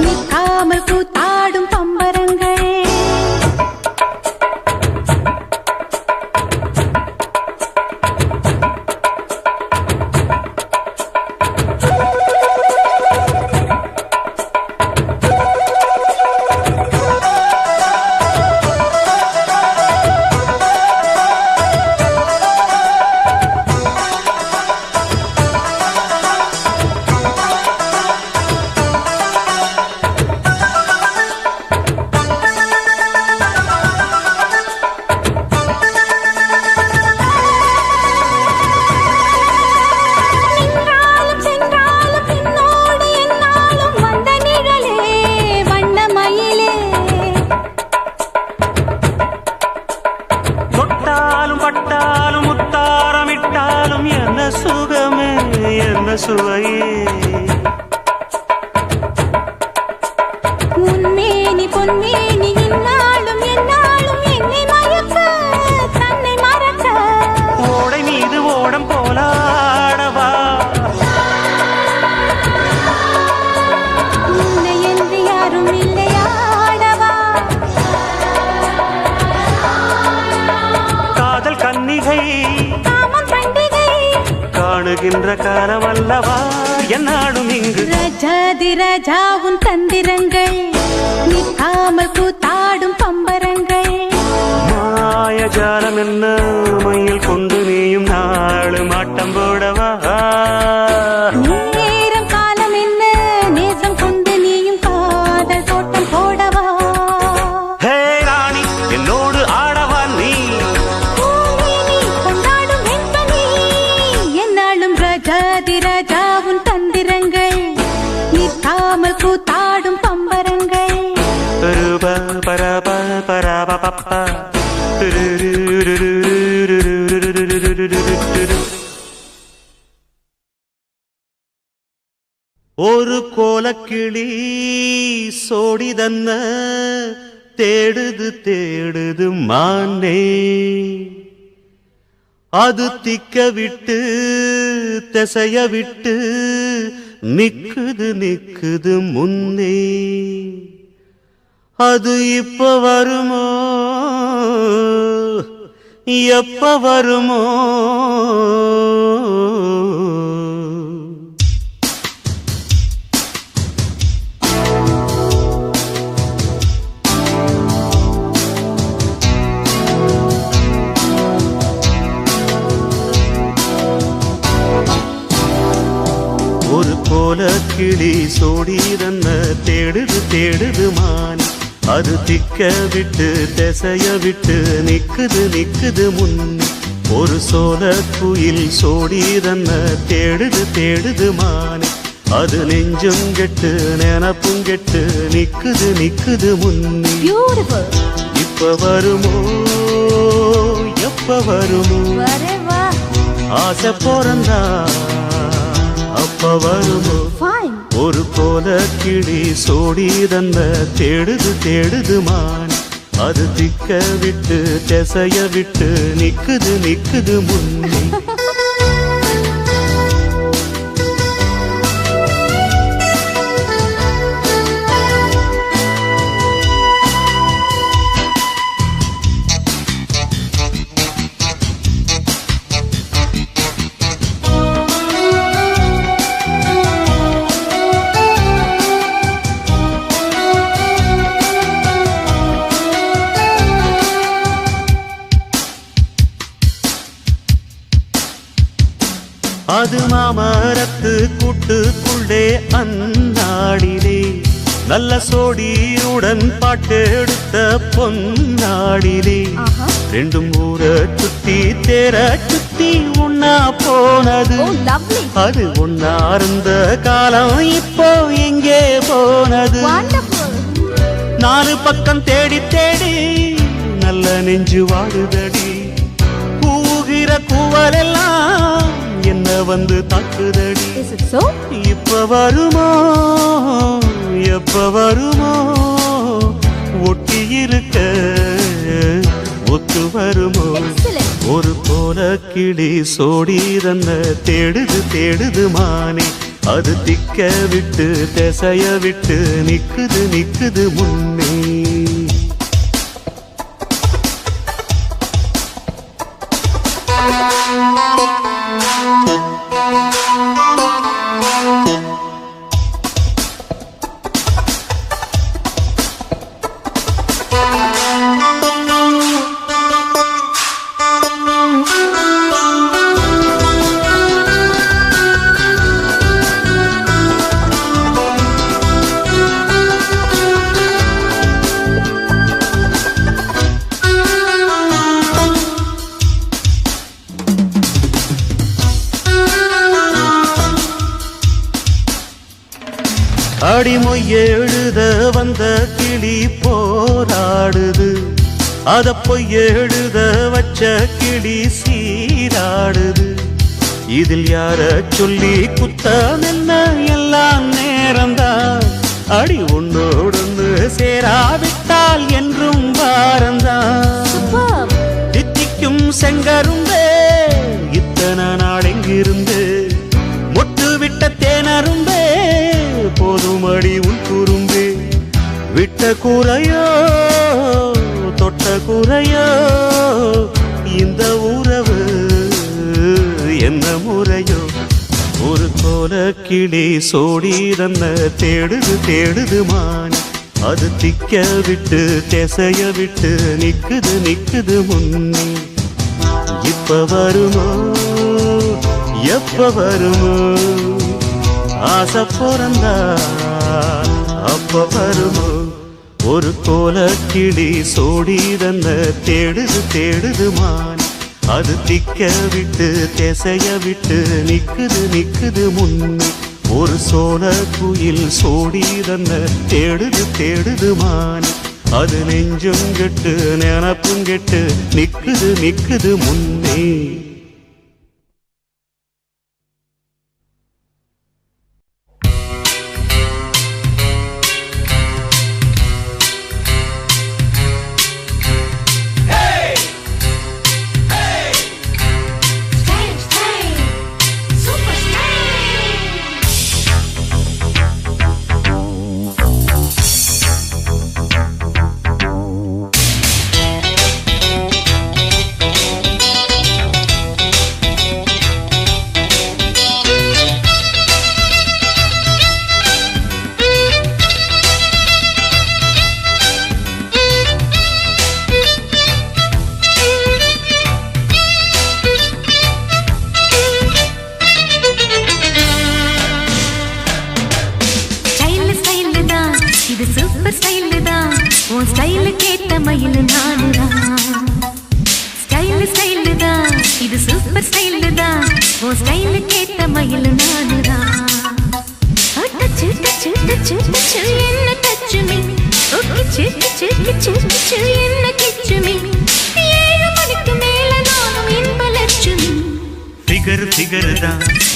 நிற்காமல் கூத்தாடும் பம்பரங்கள். நின்றாலும் சென்றாலும் பின்னோடு என்னாலும் வந்த நிழலே வண்ணமயிலே. தொட்டாலும் பட்டாலும் முத்தாரமிட்டாலும் என்ன சுகமே என்ன சுவையே உன்மேனி பொன்மேனி இந்நாளும் எந்நாளும் என்னை மயக்க தன்னை மறக்க. ஓடை மீது ஓடம் போலாடவா உன்னை என்று யாரும் இல்லையாடவா? காதல் கன்னிகை காமம் பண்டிகை காணுகின்ற காலமல்லவா என்னாடும் இங்கு ராஜாதி ராஜாவும் தந்திரங்கள் நிற்காமல் கூத்தாடும் பம்பரங்கள். மாயஜாலம் என்ன மையில் கொண்டு நீயும் நாளும் ஆட்டம் போடவா நேரம் காலம் என்ன நேசம் கொண்டு நீயும் காதல் தோட்டம் போடவா? ஹே ராணி என்னோடு ஆடவா நீ பூமேனி கொண்டாடும் வெண்பனி என்னாலும் ராஜாதி ராஜாவும் தந்திரங்கள் நிற்காமல் கூத்தாடும் பம்பரங்கள். ரூப பரப பரப பப்பா ஒரு கோலக்கிளி சோடிதன்ன தேடுது தேடுது மானே அது திக்க விட்டு திசைய விட்டு நிக்குது நிக்குது முன்னே அது இப்ப வருமோ எப்ப வருமோ ஒரு கோலக்கிளி சோடிதன்ன தேடுது தேடுது மான் அது திக்க விட்டு திசைய விட்டு நிக்குது நிக்குது முன் ஒரு சோல குயில் சோடிதன்ன தேடுது தேடுது மான் அது நெஞ்சும் கெட்டு நினப்பும் கெட்டு நிக்குது நிக்குது முன்னே பியூட்டிஃபுல் இப்ப வருமோ எப்ப வருமோ வரவா ஆசை போறந்தா அப்ப வருமோ ஃபைன் ஒரு கோலக்கிளி சோடிதன்ன தேடுது தேடுது மான் அது திக்க விட்டு திசைய விட்டு நிக்குது நிக்குது முன்னே அது மாமரத்து கூட்டுக்குள்ள நெஞ்சுக்குள்ளே அந்நாடிலே நல்ல சோடியுடன் பாட்டெடுத்த பொன்னாடிலே ரெண்டும் ஊர சுத்தி தேர சுத்தி ஒன்னா போனது அது ஒன்னா இருந்த காலம் இப்போ எங்கே போனது நாலு பக்கம் தேடி தேடி நல்ல நெஞ்சு வாடுதடி கூகிற கூவலெல்லாம் என்ன வந்து தாக்குதடி இப்ப வருமோ எப்ப வருமோ ஒட்டி இருக்க ஒத்து வருமோ ஒரு போல கிளி சோடி தன்ன தேடுது தேடுது மானே அது திக்க விட்டு திசைய விட்டு நிக்குது நிக்குது முன்னே அடிமொய் எழுத வந்த கிளி போராடுது அத பொய் எழுத வச்ச கிளி சீராடுது இதில் யார சொல்லி குத்தம் என்ன எல்லாம் நேரம்தான் அடி உன்னோடு சேராவிட்டால் என்றும் வாரந்தான் தித்திக்கும் செங்கரும்பே இத்தனை நாள் எங்கிருந்து மொட்டு விட்ட தேனரும்பே போதுமடி உன் குறும்பே விட்ட குறையோ தொட்ட குறையோ இந்த உறவு என்ன முறையோ ஒரு கோல கிளி சோடி தன்ன தேடுது தேடுது மான் அது திக்க விட்டு திசைய விட்டு நிக்குது நிக்குது முன்னே இப்ப வருமோ எப்ப வருமோ ஆசை பிறந்தா அப்ப வருமோ ஒரு கோல கிளி சோடி தன்ன தேடுது தேடுது மான் அது திக்க விட்டு திசைய விட்டு நிக்குது நிக்குது முன்னே ஒரு சோல குயில் சோடி தன்ன தேடுது தேடுது மான் அது நெஞ்சும் கெட்டு நினப்பும் கெட்டு நிக்குது நிக்குது முன்னே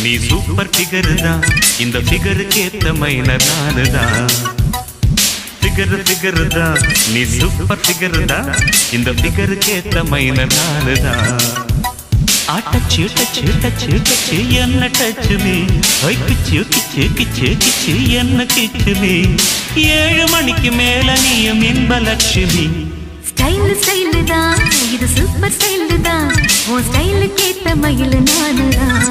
நீ சூப்பர் ஃபிகர் தான் இந்த ஃபிகருக்கு ஏத்த மைனர் நானுதான் ஃபிகர் தான் நீ சூப்பர் ஃபிகர் தான் இந்த ஃபிகருக்கு ஏத்த மைனர் நானுதான் டச்சு டச்சு டச்சு டச்சு என்ன டச்சு மீ கிச்சு கிச்சு கிச்சு கிச்சு என்ன கிச்சு மீ 7 மணிக்கு மேல நீயும் இன்ப லட்சுமி ஸ்டைல் தான் இது சூப்பர் ஸ்டைல் தான் உன் ஸ்டைலுக்கு ஏத்த மயில் நானுதான்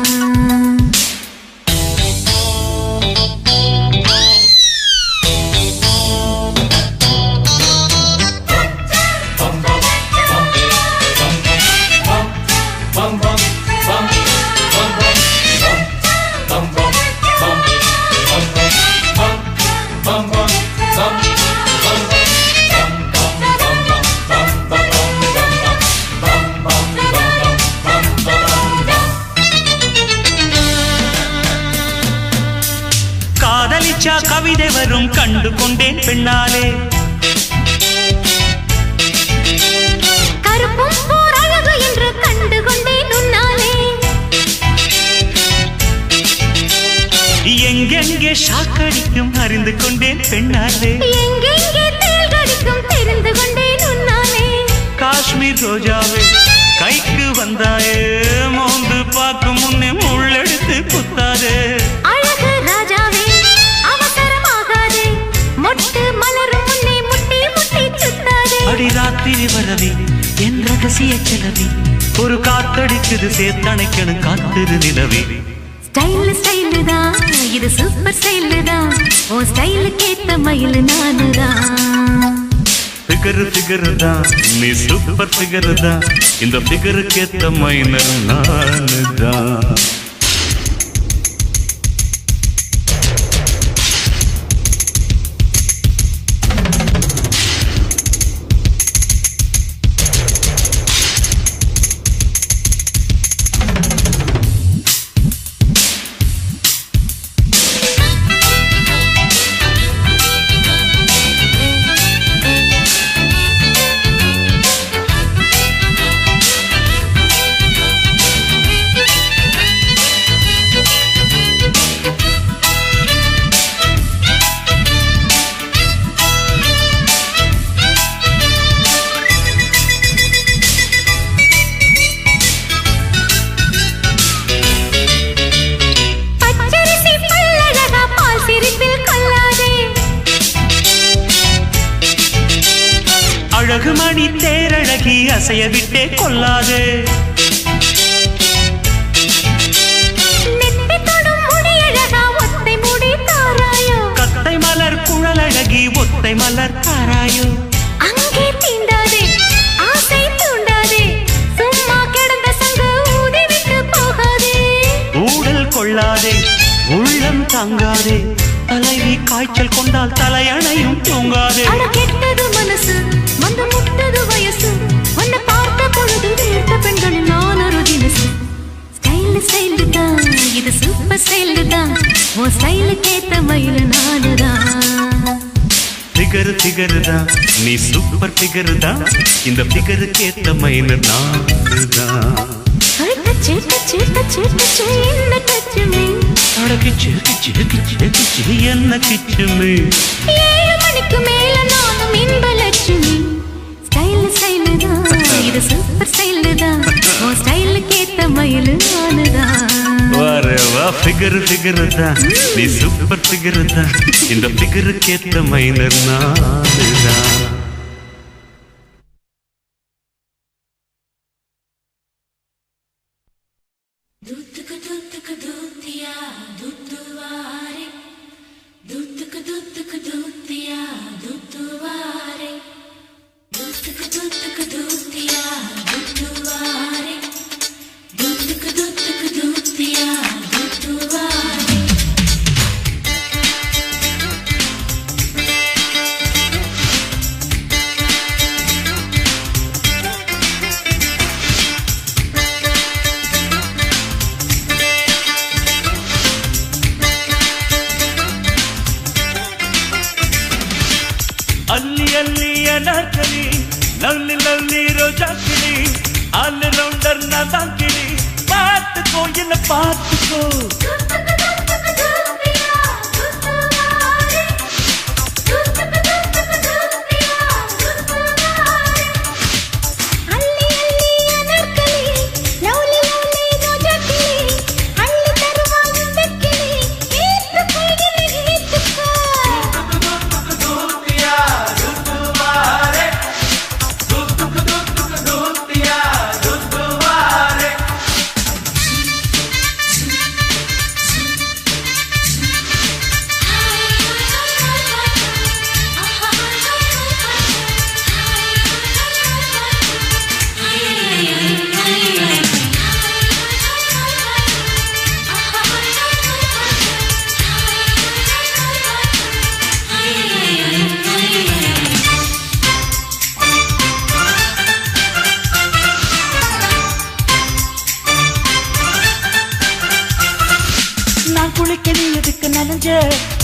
பெண்ணாலே எங்கெங்கே தேள் கடிக்கும் தெரிந்து கொண்டேன் உன்னாலே காஷ்மீர் ரோஜாவே கைக்கு வந்தாயே மோந்து பார்க்கும் முன்னே முள்ளெடுத்து குத்தாதே அழகு ராஜாவே அவசரமாகாதே மொட்டு மலரும் முன்னே முட்டி முட்டி சுத்தாதே அடி ராத்திரி வரவி என் ரகசிய செலவி ஒரு காத்தடிக்குது சேர்த்தணைக்கணும் காத்திரு நிலவி ஸ்டைல் ஸ்டைல் தான் இது சூப்பர் ஸ்டைல் தான் ஓ ஸ்டைலுக்கு ஏத்த மயில் நானுதான் ஃபிகர் தான் நீ சூப்பர் ஃபிகர் தான் இந்த ஃபிகருக்கு ஏத்த மைனர் நானு தான் அழகு மணி தேரழகி அசைய விட்டே கொள்ளாதே கத்தை மலர் குழலழகி ஒத்தை மலர் தாராயோ அங்கே தீண்டாதே ஆசை தூண்டாதே சும்மா கிடந்த சங்கு ஊதி விட்டு போகாதே ஊடல் கொள்ளாதே உள்ளம் தாங்காதே தலைவி காய்ச்சல் கொண்டால் தலையணையும் தூங்காதே அட கெட்டது மனசு வந்து முட்டது வயசு உன்னை பார்த்த பொழுது வீழ்த்த பெண்களின் நான் ஒரு தினசு ஸ்டைல் ஸ்டைல் தான் இது சூப்பர் ஸ்டைல் தான் உன் ஸ்டைலுக்கு ஏத்த மயில் நானுதான் ஃபிகர் தான் நீ சூப்பர் ஃபிகர் தான் இந்த ஃபிகருக்கு ஏத்த மைனர் நானு தான் டச்சு டச்சு டச்சு டச்சு என்ன டச்சு மீ கிச்சு என்ன கிச்சுமே 7 மணிக்கு மேல நானும் இன்பலட்சுமி ஸ்டைல் ஸ்டைல் தான் இது சூப்பர் ஸ்டைல் தான் உன் ஸ்டைலுக்கு ஏத்த மயில் நானுதான் வரவா ஃபிகர் தான் நீ சூப்பர் ஃபிகர் தான் இந்த ஃபிகருக்கு ஏத்த மைனர் நானு தான் अल्ली अल्ली अनारकली लवली लवली रोजा किली ऑल राउंडर नादा किली बात को ये न बात को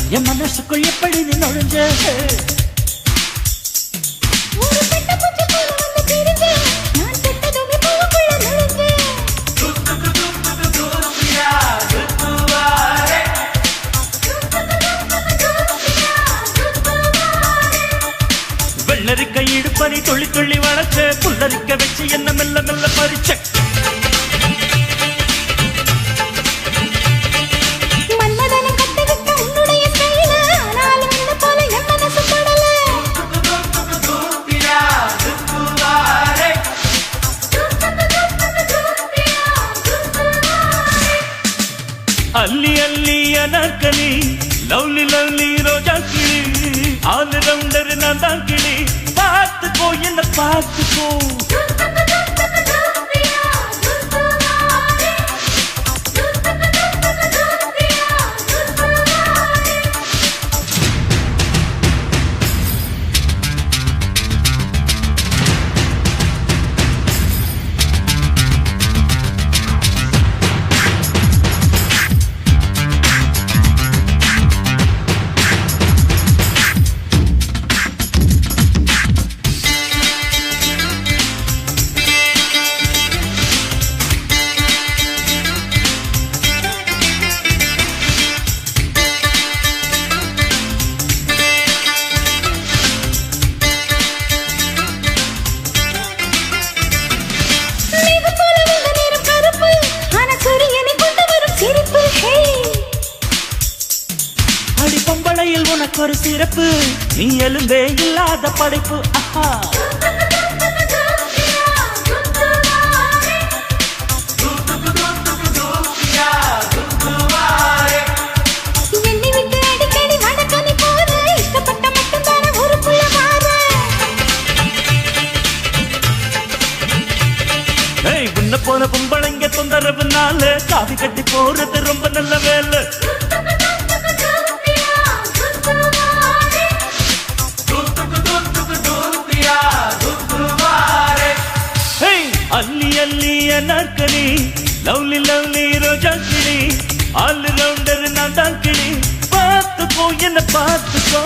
என் மனசுக்குள் எப்படி நீ நுழைஞ்ச வெள்ளரிக்க இடுப்பறி துள்ளி துள்ளி வளர்ச்ச புல்லரிக்க வச்சு என்ன மெல்ல மெல்ல பறிச்ச அல்லி அல்லி அனார்கலி லவ்லி லவ்லி ரோஜா கிளி ஆல் ரவுண்டர் நான் தான் கிளி பார்த்துக்கோ என்ன பார்த்துக்கோ பொம்பளையில் உனக்கு ஒரு சிறப்பு நீ எலும்பே இல்லாத படைப்பு ஆஹா உன்ன போல பொம்பளைங்க தொந்தரவுனால காவி கட்டி போறது ரொம்ப நல்ல வேலை அல்லி அல்லி அனார்கலி லவ்லி லவ்லி ரோஜா கிளி ஆல் ரவுண்டர் நான் தான் கிளி பார்த்துக்கோ என்ன பார்த்துக்கோ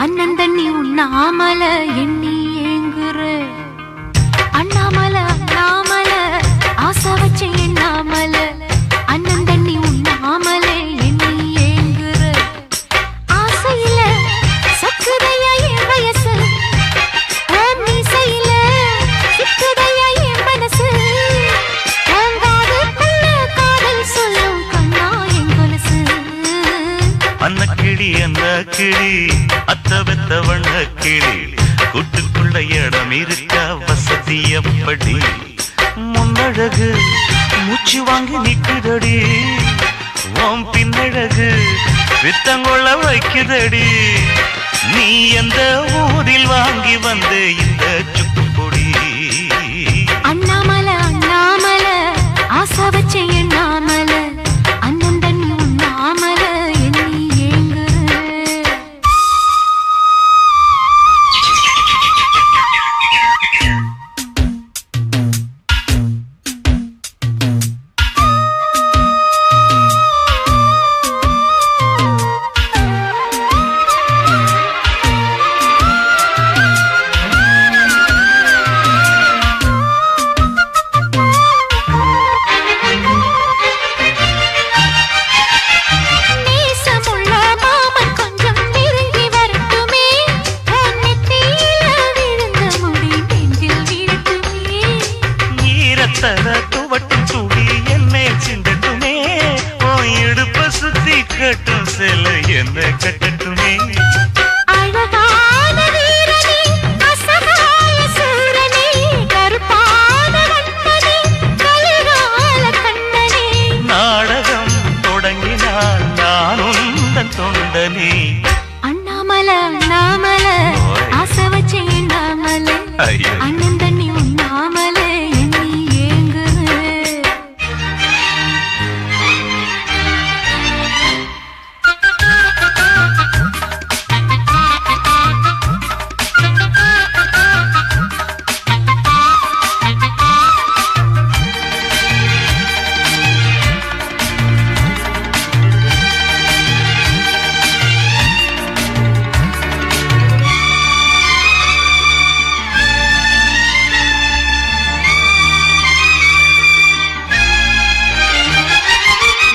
அண்ணன் தண்ணி உண்ணாமல எண்ணி ஏங்குற அண்ணாமல அண்ணாமல ஆசை வச்ச எண்ணாமல அண்ணன் தண்ணி உண்ணாமல எண்ணி ஏங்குற ஆசையில சக்குதையா என் வயசு மீசையில சிக்குதையா என் மனசு காதல் சொல்லும் கண்ணா என் கொலுசு அன்ன கிளி அந்த கிளி அத்த வெத்த வண்ண கிளி கூட்டுக்குள்ள இடம் இருக்க வசதி எப்படி முன்னழகு மூச்சு வாங்கி நிக்குதடி ஓம் பின்னழகு வித்தங்கொள்ள வைக்குதடி நீ எந்த ஊரில் வாங்கி வந்து இந்த சுக்குப்பொடி அண்ணாமல அண்ணாமல ஆசை வச்ச எண்ணாமல அண்ணன் தண்ணி உண்ணாமல எண்ணி ஏங்குற சேலை கட்டட்டுமே அழகான வீரனே அசகாய சூரனே கருப்பான வண்ணனே கலிகால கண்ணனே நாடகம் தொடங்கினால் நான் உந்தன் தொண்டனே அண்ணாமல அண்ணாமல ஆசை வச்சே எண்ணாமல ஐயோ. அண்ணன் தண்ணி உண்ணாமல எண்ணி ஏங்குது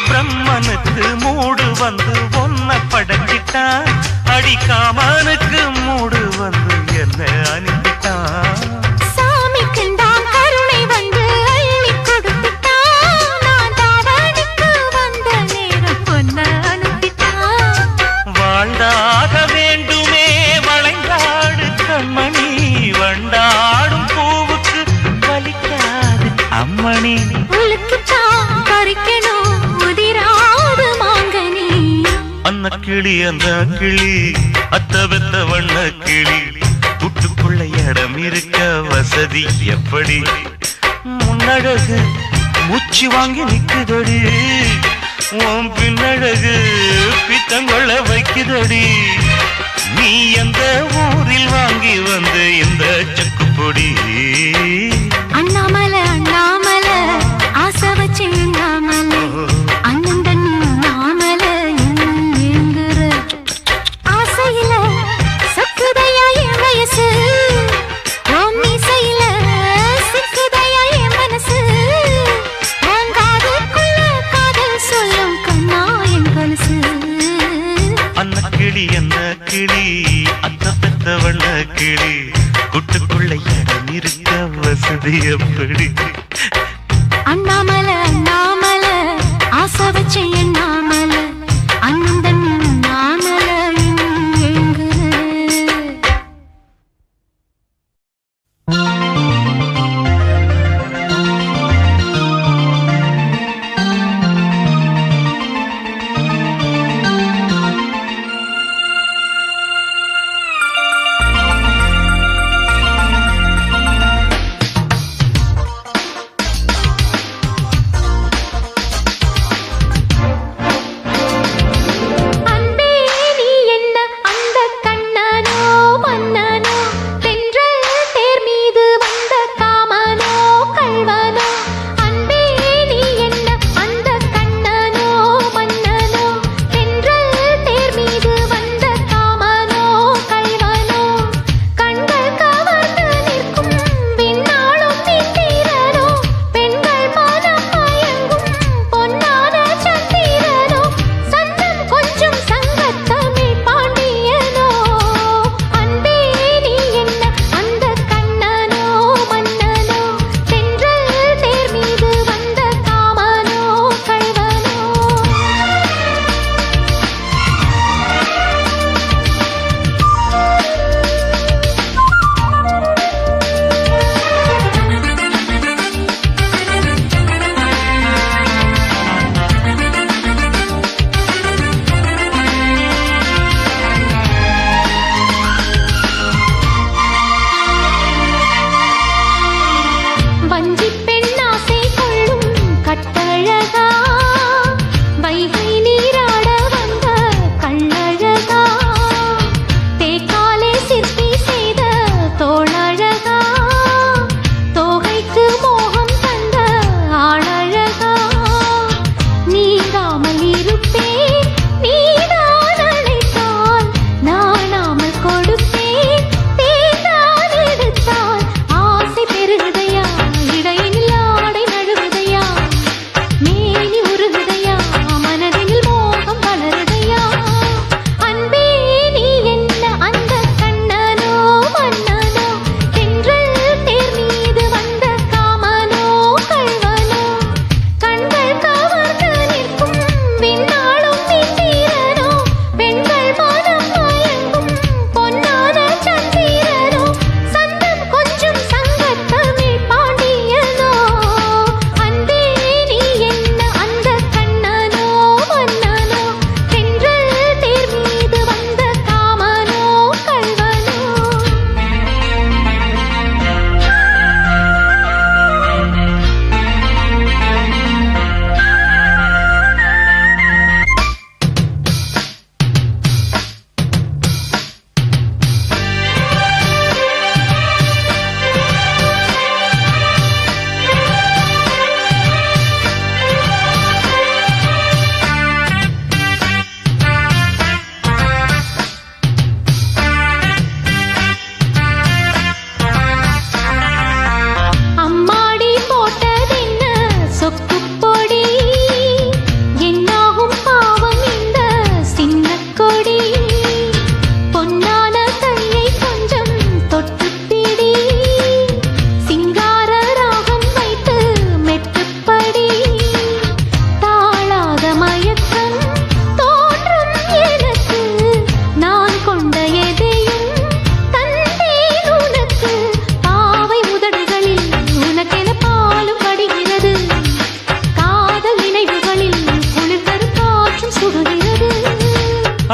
பிரம்மனுக்கு மூடு வந்து ஒன்ன படைச்சிட்டான் அடிக்காமனுக்கு மூடு வந்து என்ன அனுப்பிட்டான் சாமிக்குன் தான் கருணை வந்து அள்ளி கொடுத்துட்டான் நான் தாவணிக்கு வந்த நேரம் பொன்ன அனுப்பிட்டான் வாழ்ந்தாக வேண்டுமே வளைந்தாடு கண்மணி வண்டாடும் பூவுக்கு வலிக்காது அம்மணி உளுக்குத்தான் பறிக்கணும் உதிராது மாங்கனி அன்ன கிளி அந்த கிளி அத்த வெத்த வண்ண கிளி புட்டுக்குள்ள இடம் இருக்க வசதி எப்படி முன்னழகு மூச்சு வாங்கி நிக்குதடி உன் பின்னழகு பித்தங்கொள்ள வைக்குதடி நீ எந்த ஊரில் வாங்கி வந்து இந்த சக்குப்பொடி அண்ணாமல அண்ணாமல ஆசை வச்சு எண்ணாமல அண்ணன் தண்ணி உண்ணாமல இன்னும் ஏங்குற ஆசையில சொக்குதையா என் வயசு உன் மீசையில சிக்குதையா என் மனசு உன் காதுக்குள்ள காதல் சொல்லும் கண்ணா என் கொலுசு அன்ன கிளி என்ன கிளி அத்த பெத்த வண்ண கிளி குட்டுக்குள்ள இடம் இருக்க வசதி எப்படி அண்ணாமல அண்ணாமல ஆசை வச்சு எண்ணாமல அண்ணன் தண்ணி உண்ணாமல இன்னும் ஏங்குற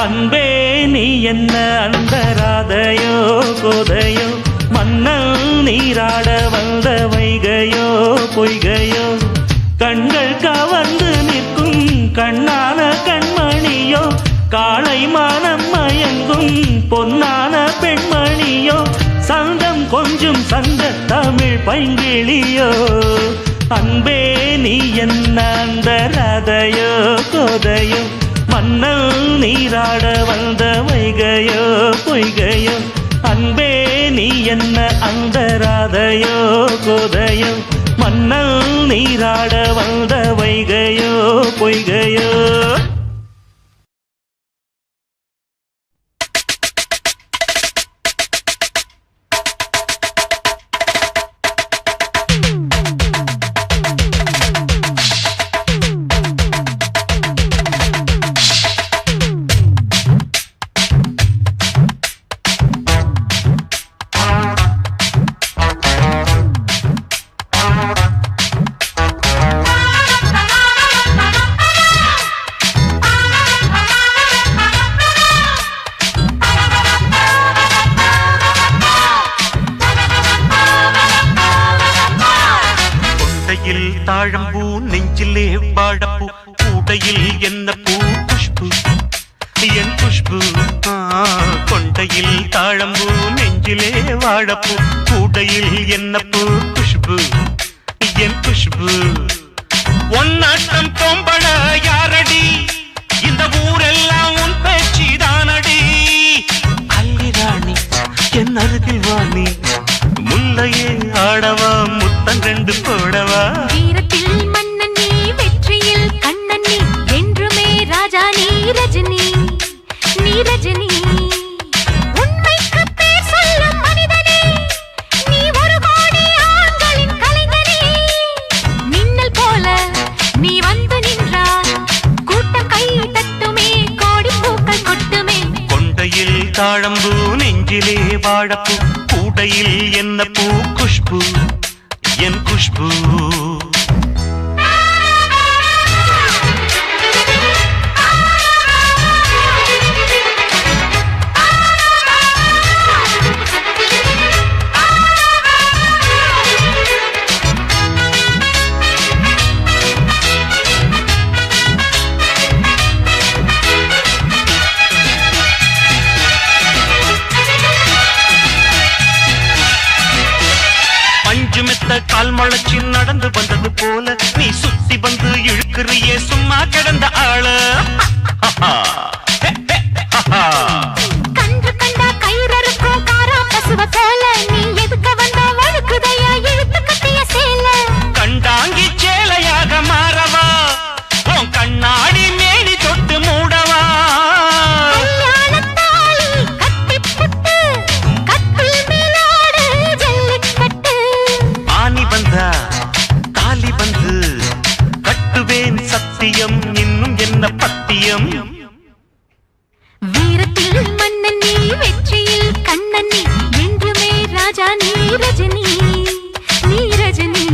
அன்பே நீ என்ன அந்த ராதையோ கோதையோ மன்னல் நீராட வந்த வைகையோ பொய்கையோ கண்கள் கவர்ந்து நிற்கும் கண்ணான கண்மணியோ காளை மானம் மயங்கும் பொன்னான பெண்மணியோ சங்கம் கொஞ்சம் சங்க தமிழ் பைங்கிளியோ அன்பே நீ என்ன அந்த ராதையோ கோதையோ மன்னல் நீராட வந்த வைகையோ பொய்கையோ அன்பே நீ என்ன அந்த ராதையோ கோதையோ மன்னல் நீராட வந்த வைகையோ பொய்கையோ தாழம்பூ நெஞ்சிலே வாழப்பூ கூடையில் என்ன பூ குஷ்பு என் குஷ்பு கொண்டையில் தாழம்பூ நெஞ்சிலே வாழப்பூ கூடையில் என்ன பூ குஷ்பு என் குஷ்பு ஒன்னாட்டம் பொம்பள யாரடி இந்த ஊரெல்லாம் உன் பேச்சிதானடி அல்லிராணி என் அருகில் வாணி முல்லையே ஆடவா முத்தன் ரெண்டு போடவா வீரத்தில் மன்னன் நீ வெற்றியில் கண்ணன் நீ என்றுமே ராஜா நீ ரஜினி நீ ரஜினி உண்மைக்கு பேர் சொல்லும் மனிதனே நீ ஒரு கோடி ஆண்களின் கலைஞனே மின்னல் போல நீ வந்து நின்றாய் கூட்டம் கை தட்டுமே கோடி பூக்கள் கொட்டுமே கொண்டையில் தாழம்பூ நெஞ்சிலே வாழப்பூ கூடையில் என்ன பூ குஷ்பு என் குஷ்பு கால் முளைச்சி நடந்து வந்தது போல நீ சுத்தி வந்து இழுக்கிறியே சும்மா கிடந்த ஆளு கன்று கண்டா கயிறறுக்கும் காரா பசுவ போல நீ எதுக்க வந்தா வழுக்குதையா இழுத்து கட்டிய சேல கண்டாங்கி சேலையாக மாறவா உன் கண்ணாடி மேனி தொட்டு மூடவா கல்யாணத்தாலி கட்டிப்புட்டு கட்டில் மேலாடு ஜல்லிக்கட்டு ஆனி வந்தா தாலி வந்து கட்டுவேன் சத்தியம் இன்னும் என்ன பத்தியம் வீரத்தில் மன்னன் நீ வெற்றியில் கண்ணன் நீ என்றுமே ராஜா நீ ரஜினி நீ ரஜினி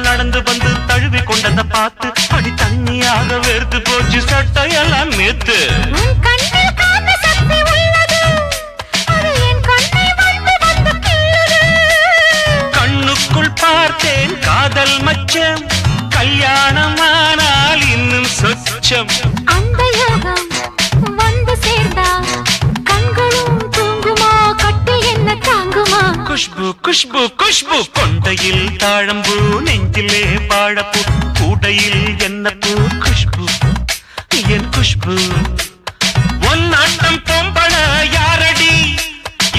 நடந்து வந்து தழுவி கொண்டத பார்த்து அடி தண்ணியாக வெறுத்து போச்சு சட்டையெல்லாம் நேத்து கண்ணுக்குள் பார்த்தேன் காதல் மச்சம் கல்யாணமானால் இன்னும் சொச்சம் அந்த யோகம் வந்து சேர்ந்தா கண்களும் தூங்குமா கட்டி என்ன தாங்குமா குஷ்பு குஷ்பு குஷ்பு கொண்டையில் தாழம்பூ நெஞ்சிலே வாழப்பூ கூடையில் என்ன பூ குஷ்பு என் குஷ்பு ஒன் ஆட்டம் பொம்பள யாரடி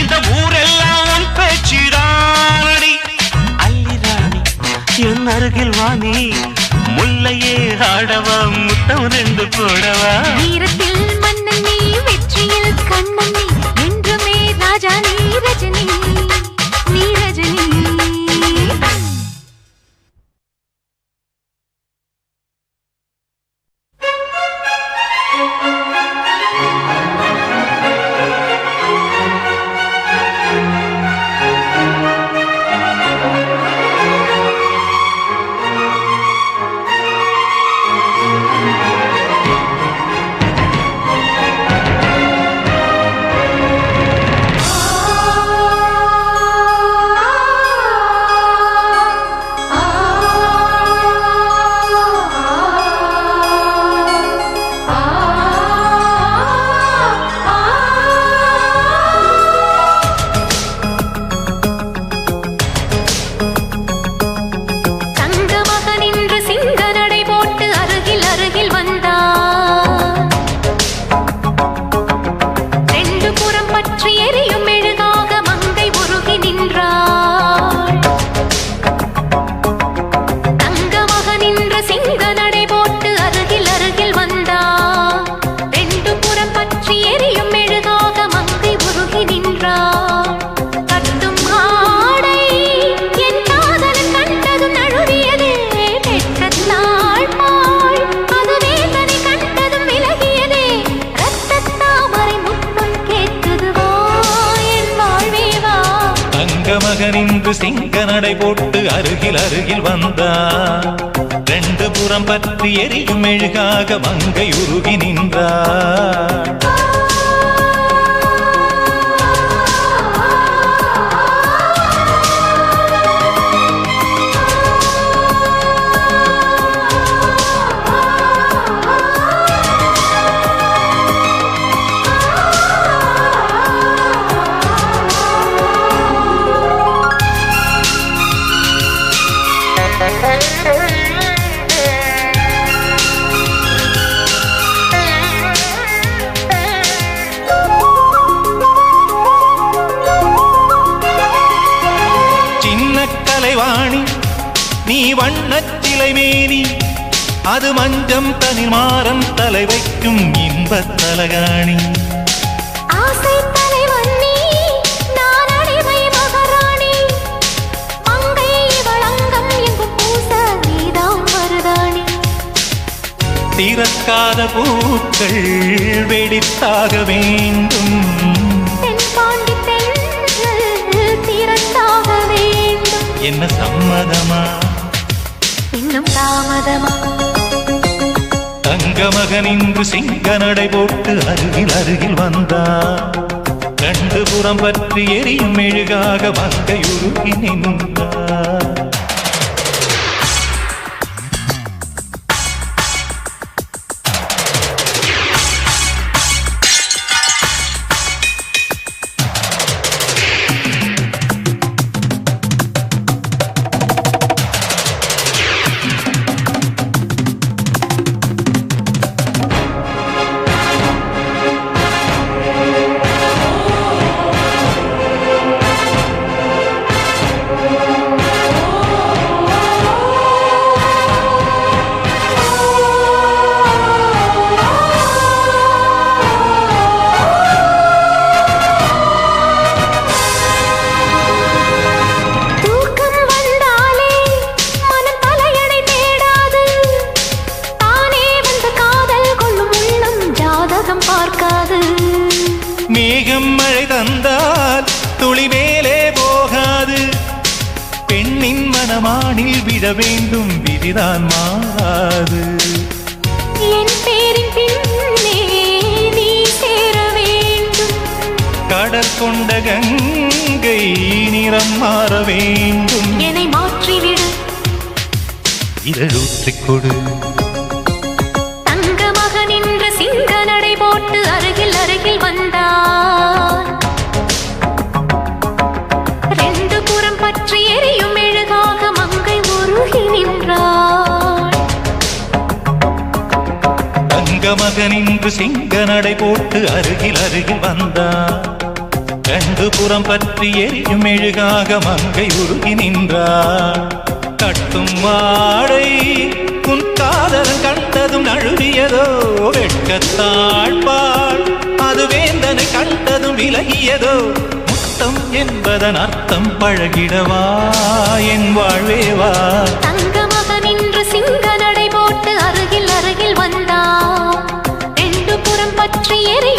இந்த ஊரெல்லாம் உன் பேச்சிடானடி அல்லி ராணி என் அருகில் வாணி முல்லையே ஆடவா முத்தம் ரெண்டு போடவா வீரத்தில் மன்னன் நீ வெற்றியில் கண்ணன் நீ என்றுமே ராஜா நீ ரஜினி நீ ரஜினி மகனின்று சிங்க நடை போட்டு அருகில் அருகில் வந்தார் ரெண்டு புறம் பற்றி எரியும் மெழுகாக மங்கை உருகி நின்றார் நீ வண்ணச்சிலை மேனி அது மஞ்சம் தனில் மாறம் தலை வைக்கும் இன்பத் தலகாணி ஆசை தலைவன் நீ நான் அடிமை மகாராணி மங்கை வளங்கம் எங்கும் பூச நீதான் மருதாணி திறக்காத பூக்கள் வெடித்தாக வேண்டும் தென்பாண்டி தென்றல் திறத்தாக வேண்டும் என்ன சம்மதமா இன்னும் தாமதமா தங்க மகனின்று சிங்க நடை போட்டு அருகில் அருகில் வந்தார் ரெண்டு புறம் பற்றி எரியும் மெழுகாக மங்கையுருகி நின்றார் மேகம் மழை தந்தால் துளி மேலே போகாது பெண்ணின் மனமானில் விட வேண்டும் விதிதான் மாறாது என் பேரின் பின்னே நீ சேர வேண்டும் கடல் கொண்ட கங்கை நிறம் மாற வேண்டும் என்னை மாற்றிவிடு இதழூற்றிக் கொடு தங்க மகனின்று சிங்க நடை போட்டு அருகில் அருகில் வந்தார் ரெண்டு புறம் பற்றி எரியும் மெழுகாக மங்கை உருகி நின்றார் தங்க மகனின்று சிங்க நடை போட்டு அருகில் அருகில் வந்தான். ரெண்டு புறம் பற்றி எரியும் மெழுகாக மங்கை உருகி நின்றார். கட்டும் வாடை உன் காதல் கண்டதும் நழுவியதோ வெட்கத்தாழ்பாள் அது வேந்தனை கண்டதும் விலகியதோ. முத்தம் என்பதன் அர்த்தம் பழகிடவா என் வாழ்வேவா. தங்கமகன் இன்று சிங்க நடை போட்டு அருகில் அருகில் வந்தான். ரெண்டு புறம் பற்றி எரி